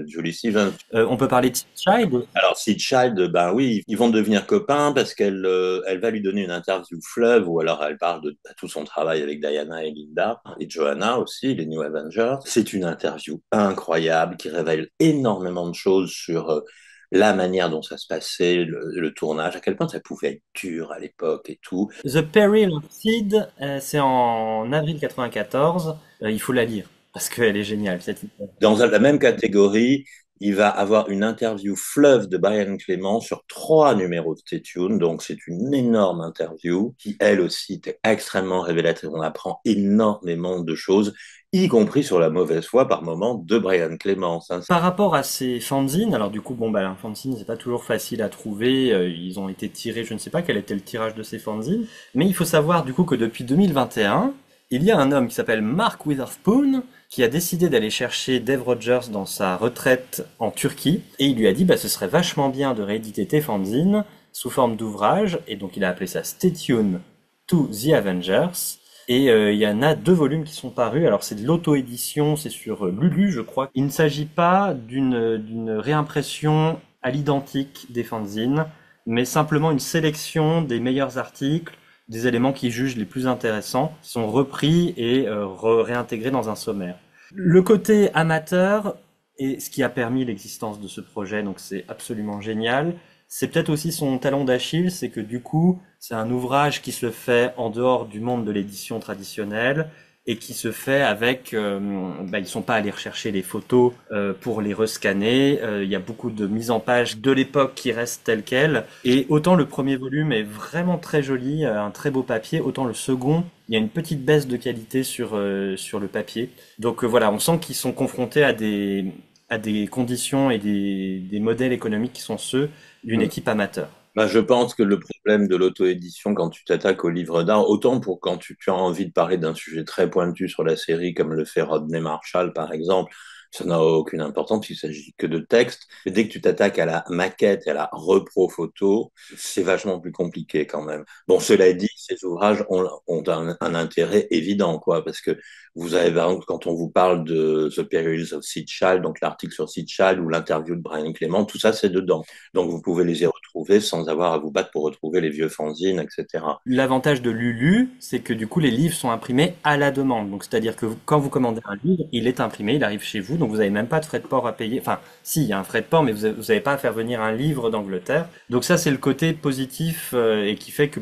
Julie Stevens. On peut parler de Sid Child. Alors Sid Child, ben oui, ils vont devenir copains parce qu'elle va lui donner une interview fleuve où alors elle parle de tout son travail avec Diana et Linda et Joanna aussi, les New Avengers. C'est une interview incroyable qui révèle énormément de choses sur la manière dont ça se passait, le tournage, à quel point ça pouvait être dur à l'époque et tout. The Peril of Sid, c'est en avril 94. Il faut la lire parce qu'elle est géniale cette histoire. Dans la même catégorie, il va avoir une interview fleuve de Brian Clement sur 3 numéros de Stay Tuned, donc c'est une énorme interview qui, elle aussi, était extrêmement révélatrice. On apprend énormément de choses, y compris sur la mauvaise foi par moment de Brian Clement. Par rapport à ces fanzines, alors du coup, un fanzine, c'est pas toujours facile à trouver. Ils ont été tirés, je ne sais pas quel était le tirage de ces fanzines, mais il faut savoir du coup que depuis 2021, il y a un homme qui s'appelle Mark Witherspoon qui a décidé d'aller chercher Dave Rogers dans sa retraite en Turquie et il lui a dit ce serait vachement bien de rééditer tes fanzines sous forme d'ouvrage et donc il a appelé ça Stay Tuned to the Avengers et il y en a 2 volumes qui sont parus. Alors c'est de l'auto-édition, c'est sur Lulu je crois. Il ne s'agit pas d'une réimpression à l'identique des fanzines mais simplement une sélection des meilleurs articles, des éléments qui jugent les plus intéressants, qui sont repris et réintégrés dans un sommaire. Le côté amateur, et ce qui a permis l'existence de ce projet, donc c'est absolument génial, c'est peut-être aussi son talon d'Achille, c'est que du coup, c'est un ouvrage qui se fait en dehors du monde de l'édition traditionnelle, et qui se fait avec, ils sont pas allés rechercher les photos pour les rescanner. Il y a beaucoup de mises en page de l'époque qui restent telles quelles. Et autant le premier volume est vraiment très joli, un très beau papier, autant le second, il y a une petite baisse de qualité sur le papier. Donc voilà, on sent qu'ils sont confrontés à des conditions et des modèles économiques qui sont ceux d'une équipe amateur. Je pense que le problème de l'auto-édition quand tu t'attaques aux livres d'art, autant pour quand tu as envie de parler d'un sujet très pointu sur la série, comme le fait Rodney Marshall par exemple, ça n'a aucune importance, il s'agit que de texte. Et dès que tu t'attaques à la maquette et à la repro photo, c'est vachement plus compliqué quand même. Bon, cela dit, ces ouvrages ont un intérêt évident, quoi, parce que vous avez, par exemple, quand on vous parle de The Perils of Sid Child, donc l'article sur Sid Child ou l'interview de Brian Clement, tout ça, c'est dedans. Donc, vous pouvez les y retrouver sans avoir à vous battre pour retrouver les vieux fanzines, etc. L'avantage de Lulu, c'est que du coup, les livres sont imprimés à la demande. Donc, c'est-à-dire que quand vous commandez un livre, il est imprimé, il arrive chez vous, donc vous n'avez même pas de frais de port à payer. Enfin, si, il y a un frais de port, mais vous n'avez pas à faire venir un livre d'Angleterre. Donc ça, c'est le côté positif et qui fait que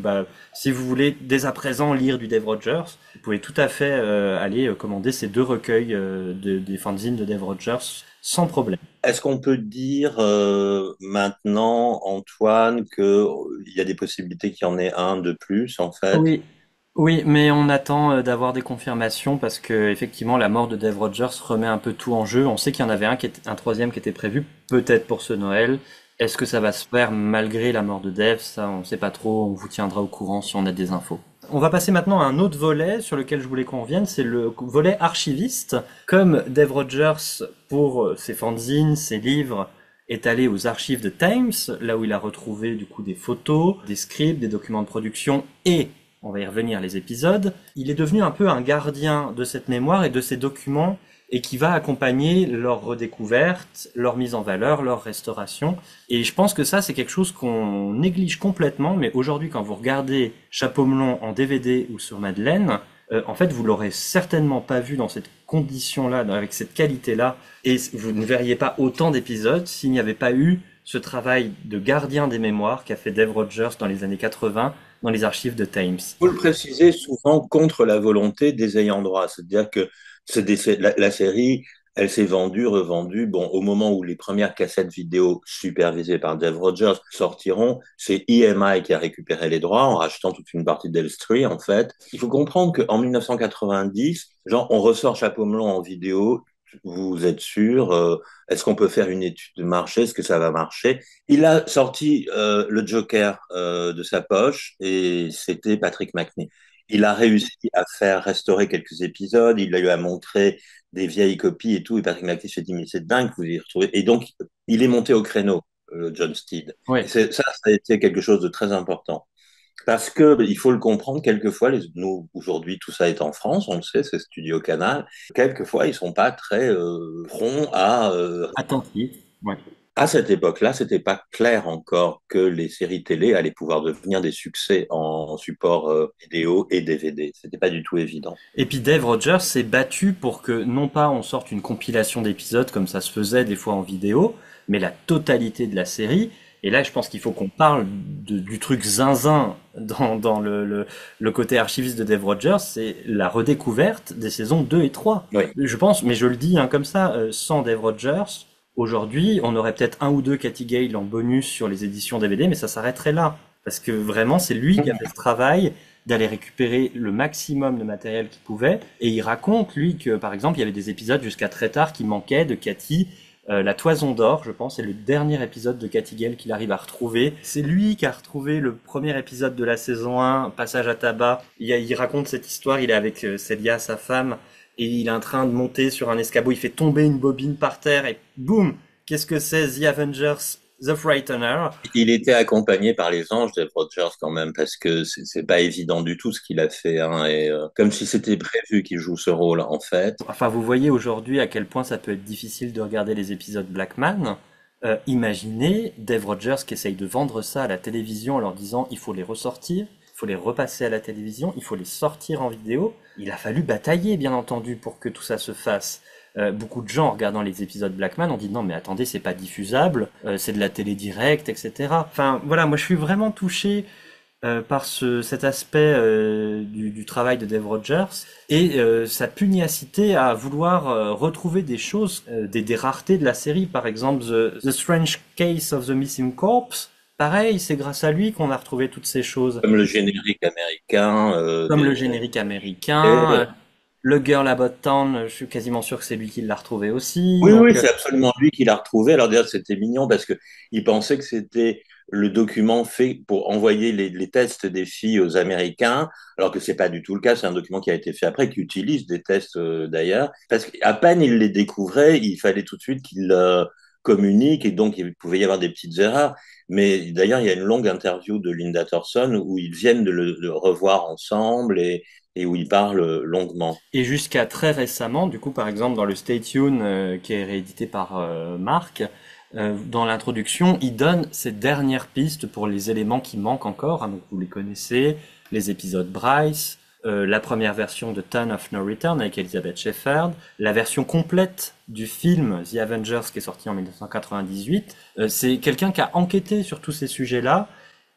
si vous voulez dès à présent lire du Dave Rogers, vous pouvez tout à fait aller commander ces 2 recueils des fanzines de Dave Rogers sans problème. Est-ce qu'on peut dire maintenant, Antoine, qu'il y a des possibilités qu'il y en ait un de plus, en fait? Oui. Oui, mais on attend d'avoir des confirmations parce que effectivement la mort de Dave Rogers remet un peu tout en jeu. On sait qu'il y en avait un troisième qui était prévu, peut-être pour ce Noël. Est-ce que ça va se faire malgré la mort de Dave? Ça, on ne sait pas trop. On vous tiendra au courant si on a des infos. On va passer maintenant à un autre volet sur lequel je voulais qu'on revienne, c'est le volet archiviste. Comme Dave Rogers, pour ses fanzines, ses livres, est allé aux archives de Times, là où il a retrouvé du coup des photos, des scripts, des documents de production et, on va y revenir, les épisodes, il est devenu un peu un gardien de cette mémoire et de ces documents et qui va accompagner leur redécouverte, leur mise en valeur, leur restauration. Et je pense que ça, c'est quelque chose qu'on néglige complètement, mais aujourd'hui, quand vous regardez Chapeau melon en DVD ou sur Madeleine, en fait, vous l'aurez certainement pas vu dans cette condition-là, avec cette qualité-là, et vous ne verriez pas autant d'épisodes s'il n'y avait pas eu ce travail de gardien des mémoires qu'a fait Dave Rogers dans les années 80 dans les archives de Times. Vous le précisez souvent contre la volonté des ayants droit, c'est-à-dire que la série, elle s'est vendue, revendue. Bon, au moment où les premières cassettes vidéo supervisées par Dave Rogers sortiront, c'est EMI qui a récupéré les droits en rachetant toute une partie d'Elstree, en fait. Il faut comprendre qu'en 1990, genre, on ressort Chapeau melon en vidéo. Vous êtes sûr? Est-ce qu'on peut faire une étude de marché? Est-ce que ça va marcher? Il a sorti le Joker de sa poche et c'était Patrick Macnee. Il a réussi à faire restaurer quelques épisodes, il a eu à montrer des vieilles copies et tout, et Patrick Macnee s'est dit, mais c'est dingue, vous y retrouvez. Et donc, il est monté au créneau, John Steed. Oui. Ça a été quelque chose de très important. Parce que il faut le comprendre, quelquefois, nous, aujourd'hui, tout ça est en France, on le sait, c'est Studio Canal, quelquefois, ils sont pas très prompts à... Attentif, ouais. À cette époque-là, c'était pas clair encore que les séries télé allaient pouvoir devenir des succès en support vidéo et DVD. C'était pas du tout évident. Et puis Dave Rogers s'est battu pour que non pas on sorte une compilation d'épisodes comme ça se faisait des fois en vidéo, mais la totalité de la série. Et là, je pense qu'il faut qu'on parle du truc zinzin dans le côté archiviste de Dave Rogers, c'est la redécouverte des saisons 2 et 3. Oui. Je pense, mais je le dis comme ça, sans Dave Rogers, aujourd'hui, on aurait peut-être un ou deux Cathy Gale en bonus sur les éditions DVD, mais ça s'arrêterait là. Parce que vraiment, c'est lui qui a fait ce travail d'aller récupérer le maximum de matériel qu'il pouvait. Et il raconte, lui, que par exemple, il y avait des épisodes jusqu'à très tard qui manquaient de Cathy. La Toison d'Or, je pense, c'est le dernier épisode de Cathy Gale qu'il arrive à retrouver. C'est lui qui a retrouvé le premier épisode de la saison 1, Passage à tabac. Il raconte cette histoire, il est avec Celia, sa femme, et il est en train de monter sur un escabeau, il fait tomber une bobine par terre, et boum! Qu'est-ce que c'est The Avengers, The Frightener? Il était accompagné par les anges, Dave Rogers, quand même, parce que c'est pas évident du tout ce qu'il a fait, hein, et comme si c'était prévu qu'il joue ce rôle, en fait. Enfin, vous voyez aujourd'hui à quel point ça peut être difficile de regarder les épisodes Blackman. Imaginez Dave Rogers qui essaye de vendre ça à la télévision en leur disant il faut les ressortir, il faut les repasser à la télévision, il faut les sortir en vidéo. Il a fallu batailler, bien entendu, pour que tout ça se fasse. Beaucoup de gens, en regardant les épisodes Blackman, ont dit non mais attendez, c'est pas diffusable, c'est de la télé directe, etc. Enfin voilà, moi je suis vraiment touché par cet aspect du travail de Dave Rogers et sa pugnacité à vouloir retrouver des choses, des raretés de la série, par exemple The Strange Case of the Missing Corpse. Pareil, c'est grâce à lui qu'on a retrouvé toutes ces choses. Comme le générique américain. Le générique américain. Le Girl About Town, je suis quasiment sûr que c'est lui qui l'a retrouvé aussi. Oui, donc... oui, c'est absolument lui qui l'a retrouvé. Alors déjà, c'était mignon parce que il pensait que c'était le document fait pour envoyer les tests des filles aux Américains, alors que c'est pas du tout le cas. C'est un document qui a été fait après, qui utilise des tests d'ailleurs. Parce qu'à peine il les découvrait, il fallait tout de suite qu'il communique et donc il pouvait y avoir des petites erreurs. Mais d'ailleurs, il y a une longue interview de Linda Thorson où ils viennent de le revoir ensemble et où ils parlent longuement. Et jusqu'à très récemment, du coup, par exemple, dans le Stay Tuned qui est réédité par Marc, dans l'introduction, il donne ses dernières pistes pour les éléments qui manquent encore. Hein, donc vous les connaissez, les épisodes Bryce, la première version de Ton of No Return avec Elizabeth Shepard, la version complète du film The Avengers qui est sorti en 1998. C'est quelqu'un qui a enquêté sur tous ces sujets-là.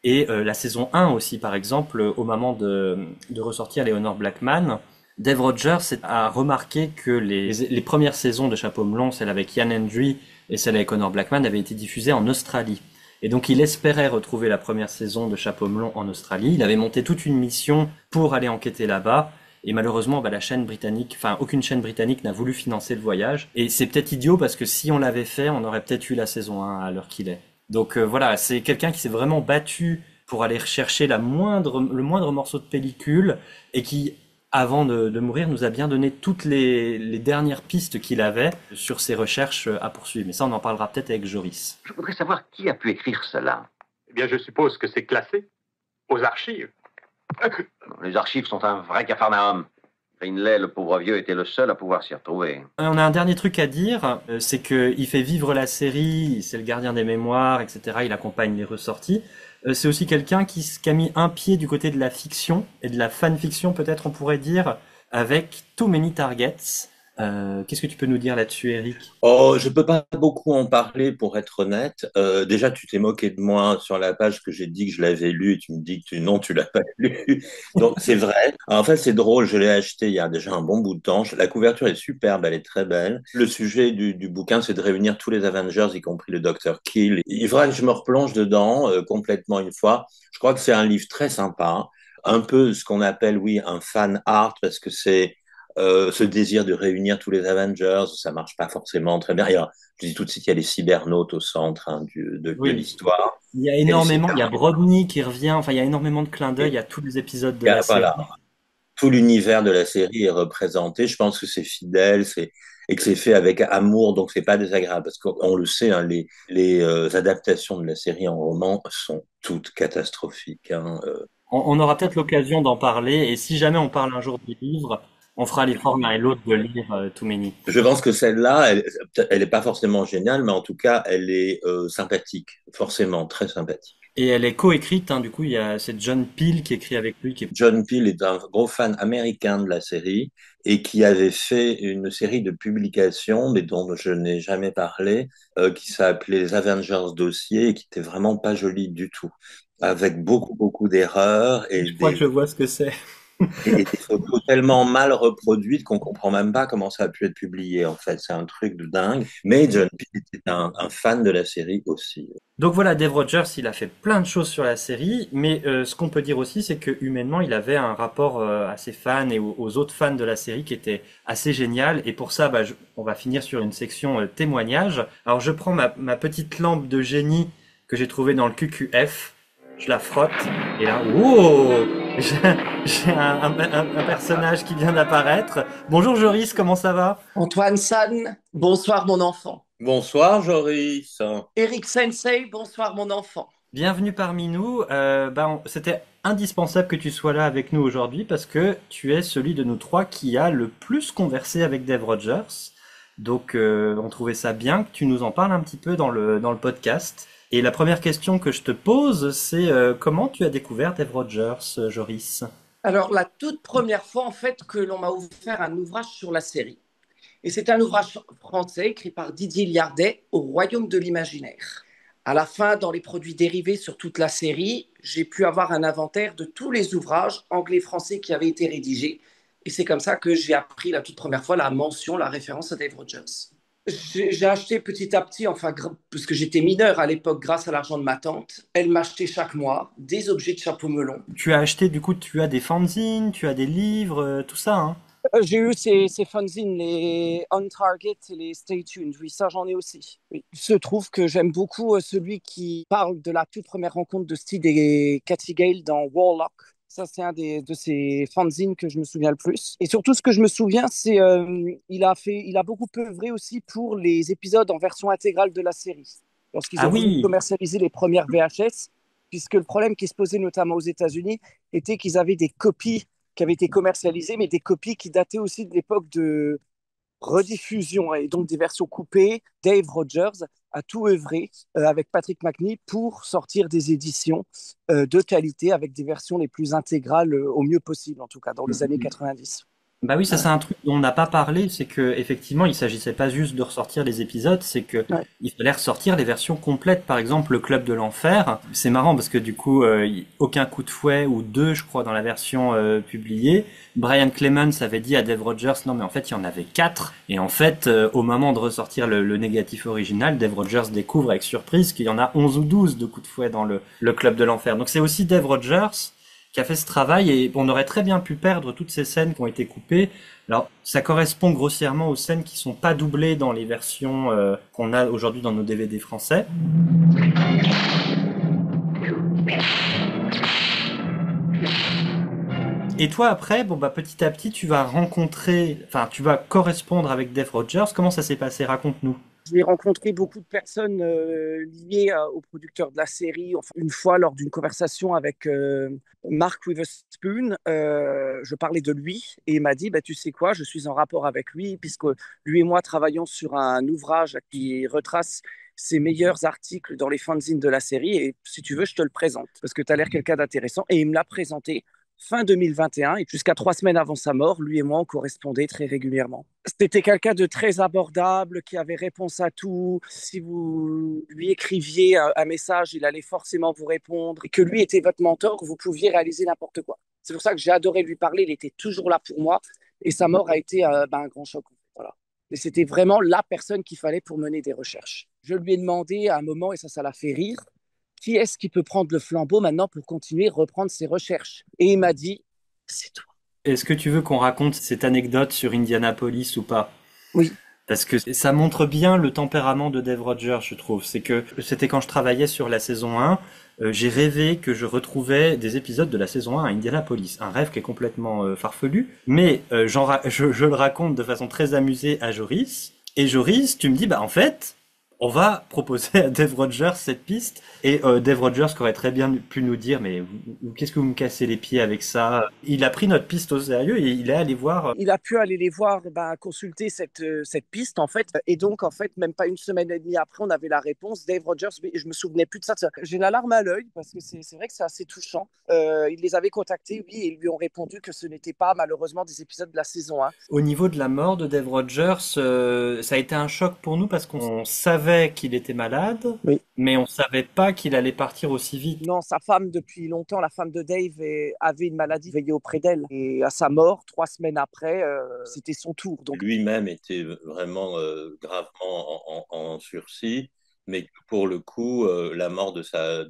Et la saison 1 aussi, par exemple, au moment de ressortir Leonore Blackman, Dave Rogers a remarqué que les premières saisons de Chapeau melon, celle avec Ian Hendry et celle avec Honor Blackman, avaient été diffusées en Australie. Et donc il espérait retrouver la première saison de Chapeau melon en Australie. Il avait monté toute une mission pour aller enquêter là-bas. Et malheureusement, la chaîne britannique, aucune chaîne britannique n'a voulu financer le voyage. Et c'est peut-être idiot parce que si on l'avait fait, on aurait peut-être eu la saison 1 à l'heure qu'il est. Donc voilà, c'est quelqu'un qui s'est vraiment battu pour aller rechercher le moindre morceau de pellicule et qui, avant de mourir, nous a bien donné toutes les dernières pistes qu'il avait sur ses recherches à poursuivre. Mais ça, on en parlera peut-être avec Joris. Je voudrais savoir qui a pu écrire cela. Eh bien, je suppose que c'est classé aux archives. Les archives sont un vrai capharnaüm. Greenley, le pauvre vieux, était le seul à pouvoir s'y retrouver. On a un dernier truc à dire, c'est qu'il fait vivre la série, c'est le gardien des mémoires, etc. Il accompagne les ressorties. C'est aussi quelqu'un qui a mis un pied du côté de la fiction, et de la fanfiction peut-être on pourrait dire, avec Too Many Targets. Qu'est-ce que tu peux nous dire là-dessus, Eric? Oh, je peux pas beaucoup en parler pour être honnête. Déjà, tu t'es moqué de moi sur la page que j'ai dit que je l'avais lu et tu me dis que non, tu l'as pas lu. Donc c'est vrai. En fait, c'est drôle. Je l'ai acheté il y a déjà un bon bout de temps. La couverture est superbe, elle est très belle. Le sujet du bouquin, c'est de réunir tous les Avengers, y compris le Dr. Kill. Il faudra que je me replonge dedans complètement une fois. Je crois que c'est un livre très sympa, un peu ce qu'on appelle, oui, un fan art parce que c'est ce désir de réunir tous les Avengers, ça marche pas forcément très bien. Je dis tout de suite, il y a les cybernautes au centre de l'histoire. Il y a énormément, il y a Brodny qui revient, il y a énormément de clins d'œil à tous les épisodes de la série. Tout l'univers de la série est représenté. Je pense que c'est fidèle, et que c'est fait avec amour, donc c'est pas désagréable parce qu'on le sait, hein, les adaptations de la série en roman sont toutes catastrophiques. Hein. On aura peut-être l'occasion d'en parler, et si jamais on parle un jour du livre, on fera l'effort l'un et l'autre de lire Too Many. Je pense que celle-là, elle est pas forcément géniale, mais en tout cas, elle est sympathique, forcément très sympathique. Et elle est coécrite, du coup, c'est John Peel qui écrit avec lui. John Peel est un gros fan américain de la série et qui avait fait une série de publications, mais dont je n'ai jamais parlé, qui s'appelait les Avengers Dossier et qui était vraiment pas jolie du tout, avec beaucoup d'erreurs. Je crois que je vois ce que c'est. Et des photos tellement mal reproduites qu'on comprend même pas comment ça a pu être publié, en fait. C'est un truc de dingue. Mais John Peel était un fan de la série aussi. Donc voilà, Dave Rogers, il a fait plein de choses sur la série, mais ce qu'on peut dire aussi, c'est que humainement, il avait un rapport à ses fans et aux autres fans de la série qui était assez génial. Et pour ça, on va finir sur une section témoignage. Alors je prends ma petite lampe de génie que j'ai trouvée dans le QQF. Je la frotte, et là, j'ai un personnage qui vient d'apparaître. Bonjour Joris, comment ça va? Antoine San, bonsoir mon enfant. Bonsoir Joris. Eric Sensei, bonsoir mon enfant. Bienvenue parmi nous. C'était indispensable que tu sois là avec nous aujourd'hui parce que tu es celui de nous trois qui a le plus conversé avec Dave Rogers. Donc on trouvait ça bien que tu nous en parles un petit peu dans le podcast. Et la première question que je te pose, c'est comment tu as découvert Dave Rogers, Joris? Alors, la toute première fois, en fait, que l'on m'a offert un ouvrage sur la série. Et c'est un ouvrage français écrit par Didier Liardet, Au Royaume de l'Imaginaire. À la fin, dans les produits dérivés sur toute la série, j'ai pu avoir un inventaire de tous les ouvrages anglais-français qui avaient été rédigés. Et c'est comme ça que j'ai appris la toute première fois la mention, la référence à Dave Rogers. J'ai acheté petit à petit, parce que j'étais mineur à l'époque, grâce à l'argent de ma tante. Elle m'achetait chaque mois des objets de Chapeau melon. Tu as acheté, du coup, tu as des fanzines, tu as des livres, tout ça, hein? J'ai eu ces fanzines, les On Target et les Stay Tuned. Oui, ça, j'en ai aussi. Oui. Il se trouve que j'aime beaucoup celui qui parle de la toute première rencontre de Steed et Cathy Gale dans Warlock. Ça, c'est de ces fanzines que je me souviens le plus. Et surtout, ce que je me souviens, c'est il a beaucoup œuvré aussi pour les épisodes en version intégrale de la série. Lorsqu'ils ont voulu commercialiser les premières VHS, puisque le problème qui se posait notamment aux États-Unis était qu'ils avaient des copies qui avaient été commercialisées, mais des copies qui dataient aussi de l'époque de rediffusion et donc des versions coupées. Dave Rogers a tout œuvré avec Patrick McNee pour sortir des éditions de qualité avec des versions les plus intégrales au mieux possible, en tout cas dans les années 90. Bah oui, ça c'est un truc dont on n'a pas parlé, c'est que effectivement, il s'agissait pas juste de ressortir les épisodes, c'est que il fallait ressortir les versions complètes. Par exemple, le Club de l'Enfer, c'est marrant parce que du coup, aucun coup de fouet ou deux, je crois, dans la version publiée. Brian Clemens avait dit à Dave Rogers, non mais en fait, il y en avait 4. Et en fait, au moment de ressortir le négatif original, Dave Rogers découvre avec surprise qu'il y en a 11 ou 12 de coups de fouet dans le Club de l'Enfer. Donc c'est aussi Dave Rogers qui a fait ce travail, et on aurait très bien pu perdre toutes ces scènes qui ont été coupées. Alors, ça correspond grossièrement aux scènes qui sont pas doublées dans les versions qu'on a aujourd'hui dans nos DVD français. Et toi, après, petit à petit, tu vas correspondre avec Dave Rogers. Comment ça s'est passé? Raconte-nous. J'ai rencontré beaucoup de personnes liées aux producteurs de la série. Enfin, une fois, lors d'une conversation avec Mark Witherspoon, je parlais de lui et il m'a dit tu sais quoi, je suis en rapport avec lui, puisque lui et moi travaillons sur un ouvrage qui retrace ses meilleurs articles dans les fanzines de la série. Et si tu veux, je te le présente, parce que tu as l'air quelqu'un d'intéressant. Et il me l'a présenté fin 2021, et jusqu'à 3 semaines avant sa mort, lui et moi, on correspondait très régulièrement. C'était quelqu'un de très abordable, qui avait réponse à tout. Si vous lui écriviez un message, il allait forcément vous répondre. Et que lui était votre mentor, vous pouviez réaliser n'importe quoi. C'est pour ça que j'ai adoré lui parler, il était toujours là pour moi. Et sa mort a été un grand choc. Voilà. Et c'était vraiment la personne qu'il fallait pour mener des recherches. Je lui ai demandé à un moment, et ça l'a fait rire, qui est-ce qui peut prendre le flambeau maintenant pour continuer, reprendre ses recherches? Et il m'a dit, c'est toi. Est-ce que tu veux qu'on raconte cette anecdote sur Indianapolis ou pas? Oui. Parce que ça montre bien le tempérament de Dave Rogers, je trouve. C'est que c'était quand je travaillais sur la saison 1, j'ai rêvé que je retrouvais des épisodes de la saison 1 à Indianapolis. Un rêve qui est complètement farfelu. Mais je le raconte de façon très amusée à Joris. Et Joris, tu me dis, en fait, on va proposer à Dave Rogers cette piste, et Dave Rogers qui aurait très bien pu nous dire mais qu'est-ce que vous me cassez les pieds avec ça? Il a pris notre piste au sérieux et il est allé voir. Il a pu aller les voir, consulter cette piste en fait, et donc en fait même pas une semaine et demie après on avait la réponse. Dave Rogers, je me souvenais plus de ça. J'ai la larme à l'œil parce que c'est vrai que c'est assez touchant. Il les avait contactés, oui, et ils lui ont répondu que ce n'était pas malheureusement des épisodes de la saison 1. Au niveau de la mort de Dave Rogers, ça a été un choc pour nous parce qu'on savait qu'il était malade, oui, mais on savait pas qu'il allait partir aussi vite. Non, sa femme, depuis longtemps, la femme de Dave, avait une maladie, veillait auprès d'elle. Et à sa mort, 3 semaines après, c'était son tour. Donc... Lui-même était vraiment gravement en sursis, mais pour le coup, la mort de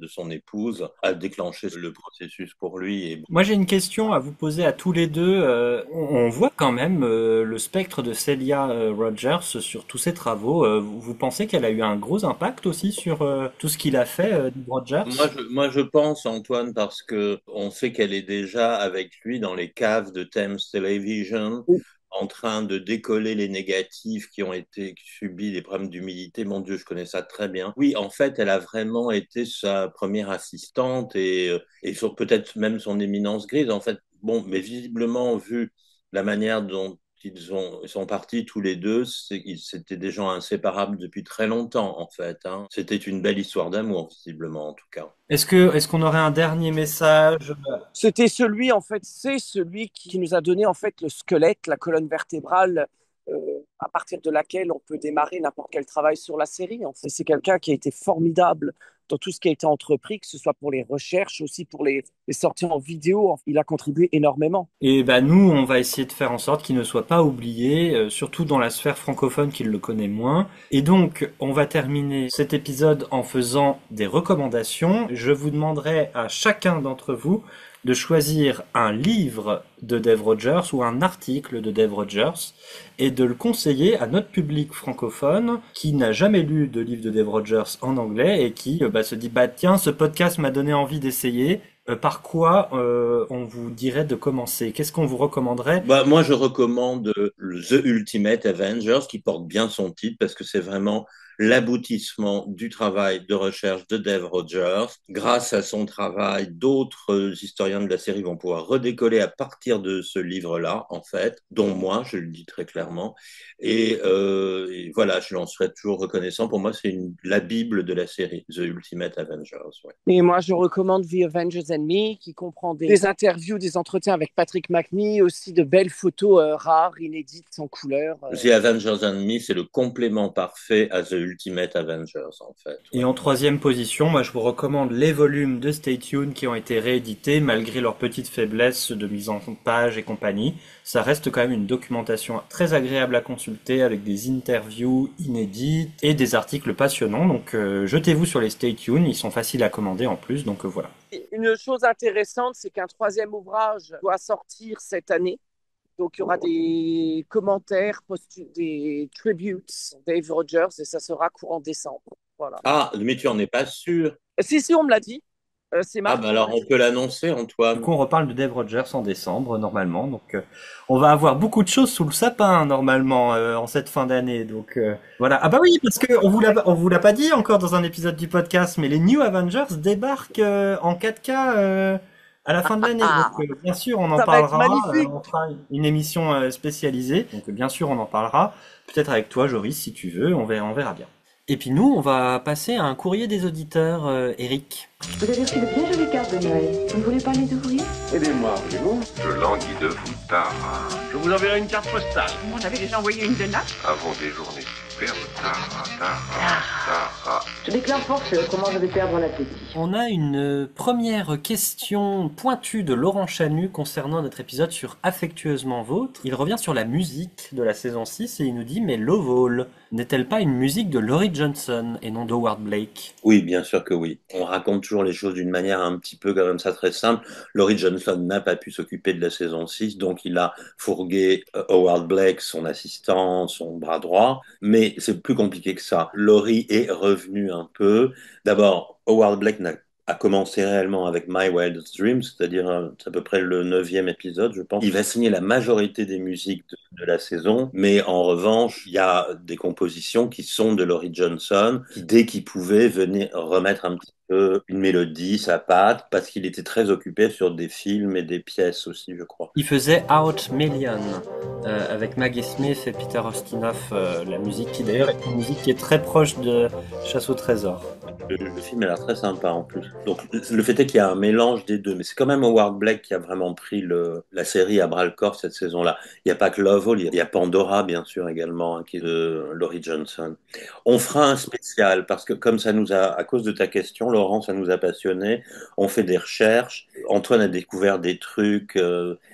son épouse a déclenché le processus pour lui. Et... Moi, j'ai une question à vous poser à tous les deux. On voit quand même le spectre de Celia Rogers sur tous ses travaux. Vous pensez qu'elle a eu un gros impact aussi sur tout ce qu'il a fait, Rogers? Moi, je pense, Antoine, parce que on sait qu'elle est déjà avec lui dans les caves de Thames Television. Oui. En train de décoller les négatifs qui ont subi des problèmes d'humidité. Mon Dieu, je connais ça très bien. Oui, en fait, elle a vraiment été sa première assistante et peut-être même son éminence grise. En fait, mais visiblement, vu la manière dont ils sont partis tous les deux, c'était des gens inséparables depuis très longtemps, en fait. Hein. C'était une belle histoire d'amour, visiblement, en tout cas. Est-ce qu'on aurait un dernier message? C'est celui qui nous a donné, en fait, le squelette, la colonne vertébrale, à partir de laquelle on peut démarrer n'importe quel travail sur la série. En fait, c'est quelqu'un qui a été formidable dans tout ce qui a été entrepris, que ce soit pour les recherches, aussi pour les sorties en vidéo. Il a contribué énormément. Et nous, on va essayer de faire en sorte qu'il ne soit pas oublié, surtout dans la sphère francophone qui le connaît moins. Et donc, on va terminer cet épisode en faisant des recommandations. Je vous demanderai à chacun d'entre vous de choisir un livre de Dave Rogers ou un article de Dave Rogers et de le conseiller à notre public francophone qui n'a jamais lu de livre de Dave Rogers en anglais et qui se dit tiens, ce podcast m'a donné envie d'essayer. Par quoi on vous dirait de commencer? Qu'est-ce qu'on vous recommanderait? Moi, je recommande The Ultimate Avengers, qui porte bien son titre parce que c'est vraiment l'aboutissement du travail de recherche de Dave Rogers. Grâce à son travail, d'autres historiens de la série vont pouvoir redécoller à partir de ce livre-là, en fait, dont moi, je le dis très clairement. Et voilà, je l'en serais toujours reconnaissant. Pour moi, c'est la Bible de la série, The Ultimate Avengers. Ouais. Et moi, je recommande The Avengers and Me, qui comprend des interviews, des entretiens avec Patrick McNee, aussi de belles photos rares, inédites, en couleur. The Avengers and Me, c'est le complément parfait à The Ultimate Avengers, en fait. Ouais. Et en troisième position, moi, je vous recommande les volumes de Stay Tuned qui ont été réédités, malgré leur petite faiblesse de mise en page et compagnie. Ça reste quand même une documentation très agréable à consulter, avec des interviews inédites et des articles passionnants. Donc, jetez-vous sur les Stay Tuned, ils sont faciles à commander en plus, donc voilà. Une chose intéressante, c'est qu'un troisième ouvrage doit sortir cette année. Donc, il y aura des commentaires, des tributes Dave Rogers, et ça sera courant décembre. Voilà. Ah, mais tu en es pas sûr? Si, on me l'a dit. C'est marqué. Alors on peut l'annoncer, Antoine. Du coup, on reparle de Dave Rogers en décembre, normalement. Donc, on va avoir beaucoup de choses sous le sapin, normalement, en cette fin d'année. Donc, voilà. Ah bah oui, parce que on vous l'a pas dit encore dans un épisode du podcast, mais les New Avengers débarquent en 4K à la fin de l'année. Donc, bien sûr, on en parlera. On fera une émission spécialisée. Donc, bien sûr, on en parlera. Peut-être avec toi, Joris, si tu veux. On verra bien. Et puis nous, on va passer à un courrier des auditeurs, Eric. Vous avez reçu de bien jolies cartes de Noël. Vous ne voulez pas les ouvrir? Aidez-moi, voulez-vous? Je languis de vous, Tara. Je vous enverrai une carte postale. On avait déjà envoyé une de Naples. Avant des journées superbes, Tara. Je déclare force, comment je vais perdre l'appétit. On a une première question pointue de Laurent Chanu concernant notre épisode sur Affectueusement Vôtre. Il revient sur la musique de la saison 6 et il nous dit « Mais Love All, n'est-elle pas une musique de Laurie Johnson et non d'Howard Blake ?» Oui, bien sûr que oui. On raconte toujours les choses d'une manière un petit peu comme ça très simple. Laurie Johnson n'a pas pu s'occuper de la saison 6, donc il a fourgué Howard Blake, son assistant, son bras droit. Mais c'est plus compliqué que ça. Laurie est revenue un peu. D'abord, Howard Blake a commencé réellement avec My Wildest Dream, c'est-à-dire à peu près le 9e épisode, je pense. Il va signer la majorité des musiques de la saison, mais en revanche, il y a des compositions qui sont de Laurie Johnson, qui dès qu'il pouvait venir remettre un petit peu une mélodie, sa patte, parce qu'il était très occupé sur des films et des pièces aussi, je crois. Il faisait Out Million avec Maggie Smith et Peter Ustinov, la musique qui d'ailleurs est une musique qui est très proche de Chasse au trésor. Le film a l'air très sympa en plus. Donc le fait est qu'il y a un mélange des deux, mais c'est quand même Howard Blake qui a vraiment pris la série à bras le corps cette saison-là. Il n'y a pas que Love All, il y a Pandora bien sûr également, hein, qui est de Laurie Johnson. On fera un spécial parce que comme ça nous a, à cause de ta question, Laurent, ça nous a passionnés. On fait des recherches. Antoine a découvert des trucs.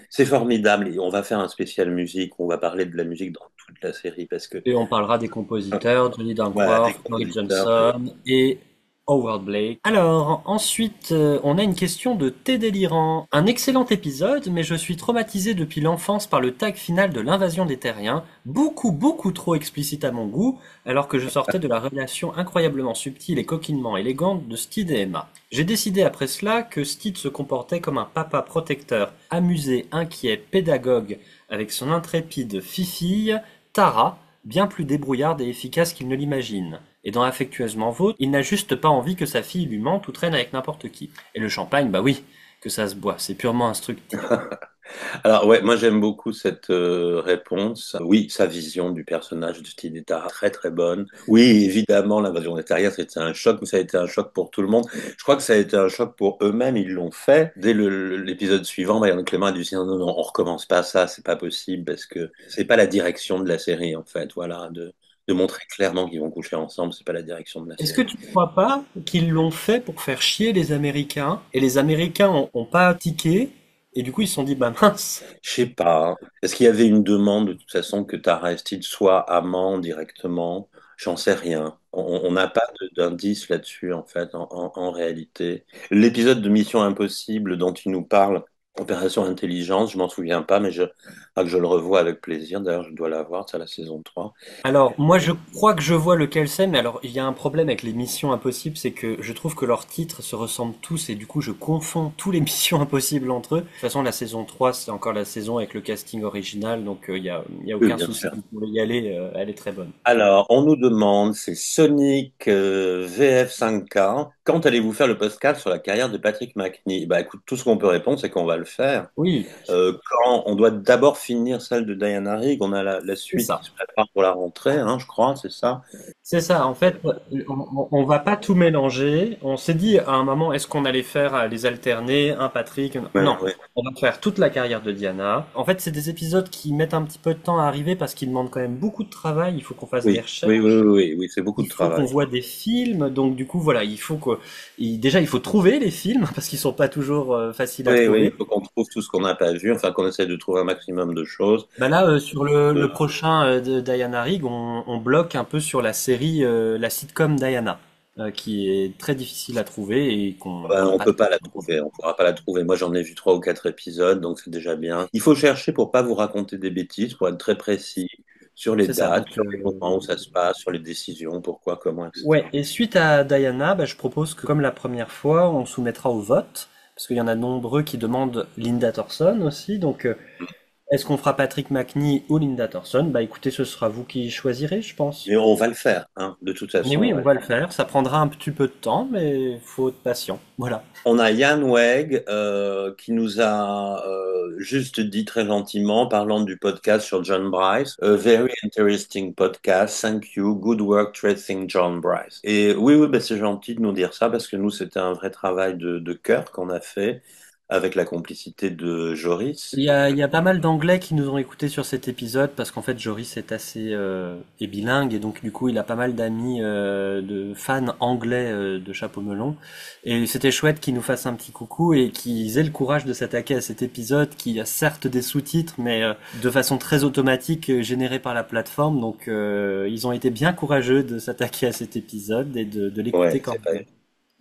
C'est formidable. Et on va faire un spécial musique. On va parler de la musique dans toute la série parce que. Et on parlera des compositeurs, Johnny Dunkworth, Laurie Johnson et Howard Blake. Alors, ensuite, on a une question de T Délirant. Un excellent épisode, mais je suis traumatisé depuis l'enfance par le tag final de l'invasion des Terriens, beaucoup trop explicite à mon goût, alors que je sortais de la relation incroyablement subtile et coquinement élégante de Steed et Emma. J'ai décidé après cela que Steed se comportait comme un papa protecteur, amusé, inquiet, pédagogue, avec son intrépide fifille, Tara, bien plus débrouillarde et efficace qu'il ne l'imagine. Et dans Affectueusement Vôtre, il n'a juste pas envie que sa fille lui mente ou traîne avec n'importe qui. Et le champagne, bah oui, que ça se boit, c'est purement instructif. Alors ouais, moi j'aime beaucoup cette réponse. Oui, sa vision du personnage de Steed est très très bonne. Oui, évidemment, l'invasion des Terriens, c'était un choc, mais ça a été un choc pour tout le monde. Je crois que ça a été un choc pour eux-mêmes, ils l'ont fait. Dès l'épisode suivant, Marianne Clément a dû dire non, on recommence pas ça, c'est pas possible, parce que c'est pas la direction de la série en fait, voilà, de montrer clairement qu'ils vont coucher ensemble, c'est pas la direction de la série. Est-ce que tu ne crois pas qu'ils l'ont fait pour faire chier les Américains, et les Américains ont pas tiqué, et du coup ils se sont dit bah mince. Je sais pas, est-ce qu'il y avait une demande de toute façon que Tara et Steed soient amants directement? J'en sais rien. On n'a pas d'indice là-dessus, en fait, en réalité. L'épisode de Mission Impossible dont il nous parle, Opération Intelligence, je m'en souviens pas, mais je le revois avec plaisir. D'ailleurs, je dois l'avoir, c'est la saison 3. Alors, moi, je crois que je vois lequel c'est, mais alors, il y a un problème avec les Missions Impossibles, c'est que je trouve que leurs titres se ressemblent tous, et du coup, je confonds tous les Missions Impossibles entre eux. De toute façon, la saison 3, c'est encore la saison avec le casting original, donc il y a Oui, aucun bien souci sûr. pour y aller, elle est très bonne. Alors, on nous demande, c'est Sonic VF5K, quand allez-vous faire le podcast sur la carrière de Patrick Macnee? Bah écoute, tout ce qu'on peut répondre, c'est qu'on va le faire. Oui, Quand on doit d'abord finir celle de Diana Rigg, on a la c'est suite ça. qui se prépare pour la rentrée, hein, je crois, c'est ça. C'est ça, en fait, on va pas tout mélanger. On s'est dit à un moment, est-ce qu'on allait faire les alterner, un Patrick? Ouais, Non, ouais. on va faire toute la carrière de Diana. En fait, c'est des épisodes qui mettent un petit peu de temps à arriver parce qu'ils demandent quand même beaucoup de travail. Il faut qu'on fasse des Oui, recherches. oui, oui, oui, oui, oui, c'est beaucoup Il de faut qu'on travail. voit des films, donc du coup voilà, déjà il faut trouver les films parce qu'ils sont pas toujours faciles à Oui, oui, trouver. il faut qu'on trouve tout ce qu'on n'a pas vu, enfin qu'on essaie de trouver un maximum de choses. Bah là sur le prochain de Diana Rigg, on bloque un peu sur la série, la sitcom Diana, qui est très difficile à trouver et qu'on n'a On pas. peut pas la trouver, on pourra pas la trouver. Moi, j'en ai vu 3 ou 4 épisodes, donc c'est déjà bien. Il faut chercher pour pas vous raconter des bêtises, pour être très précis sur les C'est ça. dates, Donc sur les moments où ça se passe, sur les décisions, pourquoi, comment, etc. ouais. Et suite à Diana, bah, je propose que comme la première fois, on soumettra au vote parce qu'il y en a nombreux qui demandent Linda Thorson aussi, donc. Est-ce qu'on fera Patrick Macnee ou Linda Thorson? Bah écoutez, ce sera vous qui choisirez, je pense. Mais on va le faire, hein, de toute Mais façon. oui, On va on va le faire. Ça prendra un petit peu de temps, mais faut être patient. Voilà. On a Yann Weg qui nous a juste dit très gentiment, parlant du podcast sur John Bryce, a very interesting podcast, thank you, good work tracing John Bryce. Et oui, oui, ben c'est gentil de nous dire ça parce que nous, c'était un vrai travail de cœur qu'on a fait avec la complicité de Joris. Il y a pas mal d'Anglais qui nous ont écoutés sur cet épisode parce qu'en fait Joris est assez est bilingue et donc du coup il a pas mal d'amis de fans anglais de Chapeau Melon et c'était chouette qu'ils nous fassent un petit coucou et qu'ils aient le courage de s'attaquer à cet épisode qui a certes des sous-titres mais de façon très automatique générée par la plateforme donc ils ont été bien courageux de s'attaquer à cet épisode et de l'écouter quand même.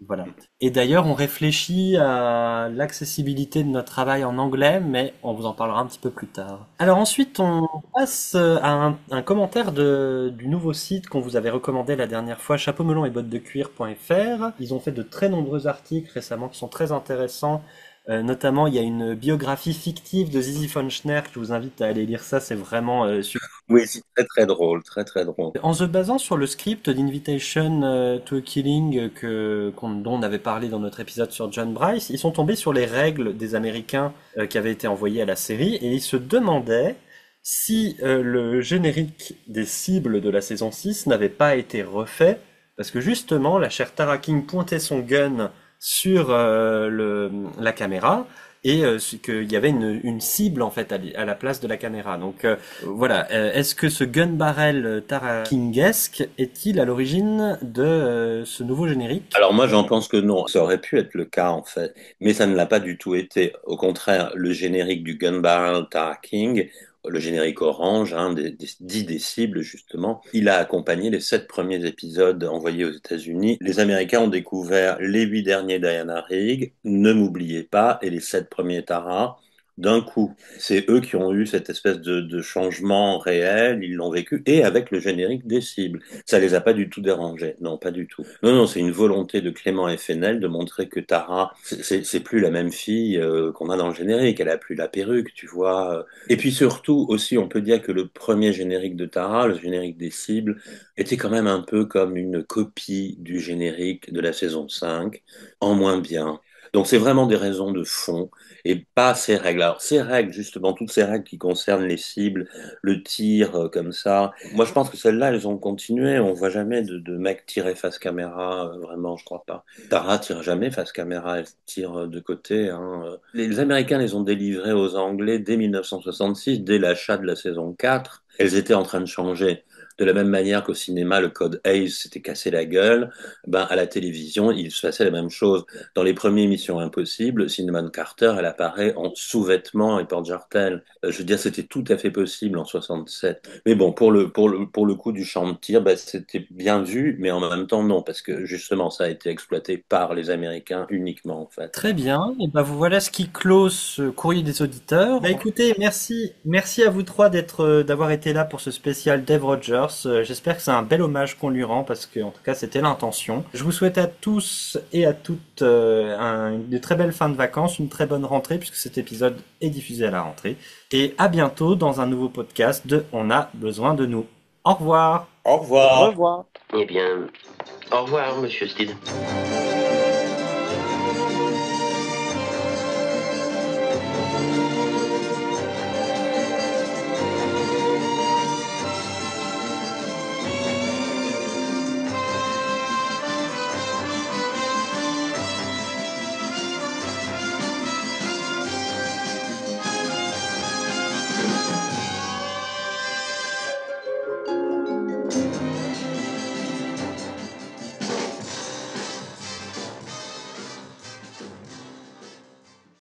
Voilà. Et d'ailleurs, on réfléchit à l'accessibilité de notre travail en anglais, mais on vous en parlera un petit peu plus tard. Alors ensuite, on passe à un commentaire du nouveau site qu'on vous avait recommandé la dernière fois, chapeaumelon et bottes de cuir.fr. Ils ont fait de très nombreux articles récemment qui sont très intéressants. Notamment, il y a une biographie fictive de Zizi von Schner que je vous invite à aller lire ça, c'est vraiment super. Oui, c'est très très drôle, très très drôle. En se basant sur le script d'Invitation to a Killing dont on avait parlé dans notre épisode sur John Bryce, ils sont tombés sur les règles des Américains qui avaient été envoyées à la série et ils se demandaient si le générique des cibles de la saison 6 n'avait pas été refait, parce que justement, la chère Tara King pointait son gun sur la caméra et qu'il y avait une cible en fait à la place de la caméra. Donc voilà, est-ce que ce gun barrel Tara King-esque est-il à l'origine de ce nouveau générique? Alors moi j'en pense que non, ça aurait pu être le cas en fait, mais ça ne l'a pas du tout été. Au contraire, le générique du Gun Barrel Tara King, le générique orange, hein, dit des cibles justement, il a accompagné les 7 premiers épisodes envoyés aux États-Unis. Les Américains ont découvert les 8 derniers Diana Rigg, Ne m'oubliez pas, et les 7 premiers Tara. D'un coup, c'est eux qui ont eu cette espèce de changement réel, ils l'ont vécu, et avec le générique des cibles. Ça les a pas du tout dérangés, non, pas du tout. Non, non, c'est une volonté de Clément et Fennell de montrer que Tara, c'est plus la même fille qu'on a dans le générique, elle a plus la perruque, tu vois. Et puis surtout, aussi, on peut dire que le premier générique de Tara, le générique des cibles, était quand même un peu comme une copie du générique de la saison 5, en moins bien. Donc c'est vraiment des raisons de fond et pas ces règles. Alors ces règles, justement, toutes ces règles qui concernent les cibles, le tir comme ça, moi je pense que celles-là, elles ont continué. On voit jamais de mecs tirer face caméra, vraiment, je crois pas. Tara tire jamais face caméra, elle tire de côté. Hein. Les Américains les ont délivrées aux Anglais dès 1966, dès l'achat de la saison 4. Elles étaient en train de changer. De la même manière qu'au cinéma, le code Hays s'était cassé la gueule, ben, à la télévision, il se passait la même chose. Dans les premières Missions Impossibles, Cinnamon Carter, elle apparaît en sous-vêtements et porte-jartel. Je veux dire, c'était tout à fait possible en 67. Mais bon, pour le coup du champ de tir, ben, c'était bien vu, mais en même temps, non, parce que justement, ça a été exploité par les Américains uniquement, en fait. Très bien, et ben vous voilà ce qui clôt ce courrier des auditeurs. Bah écoutez, merci à vous trois d'avoir été là pour ce spécial Dave Rogers. J'espère que c'est un bel hommage qu'on lui rend parce que en tout cas c'était l'intention. Je vous souhaite à tous et à toutes de très belles fins de vacances, une très bonne rentrée puisque cet épisode est diffusé à la rentrée. Et à bientôt dans un nouveau podcast de On a besoin de nous. Au revoir. Au revoir. Au revoir. Eh bien, au revoir, monsieur Steed.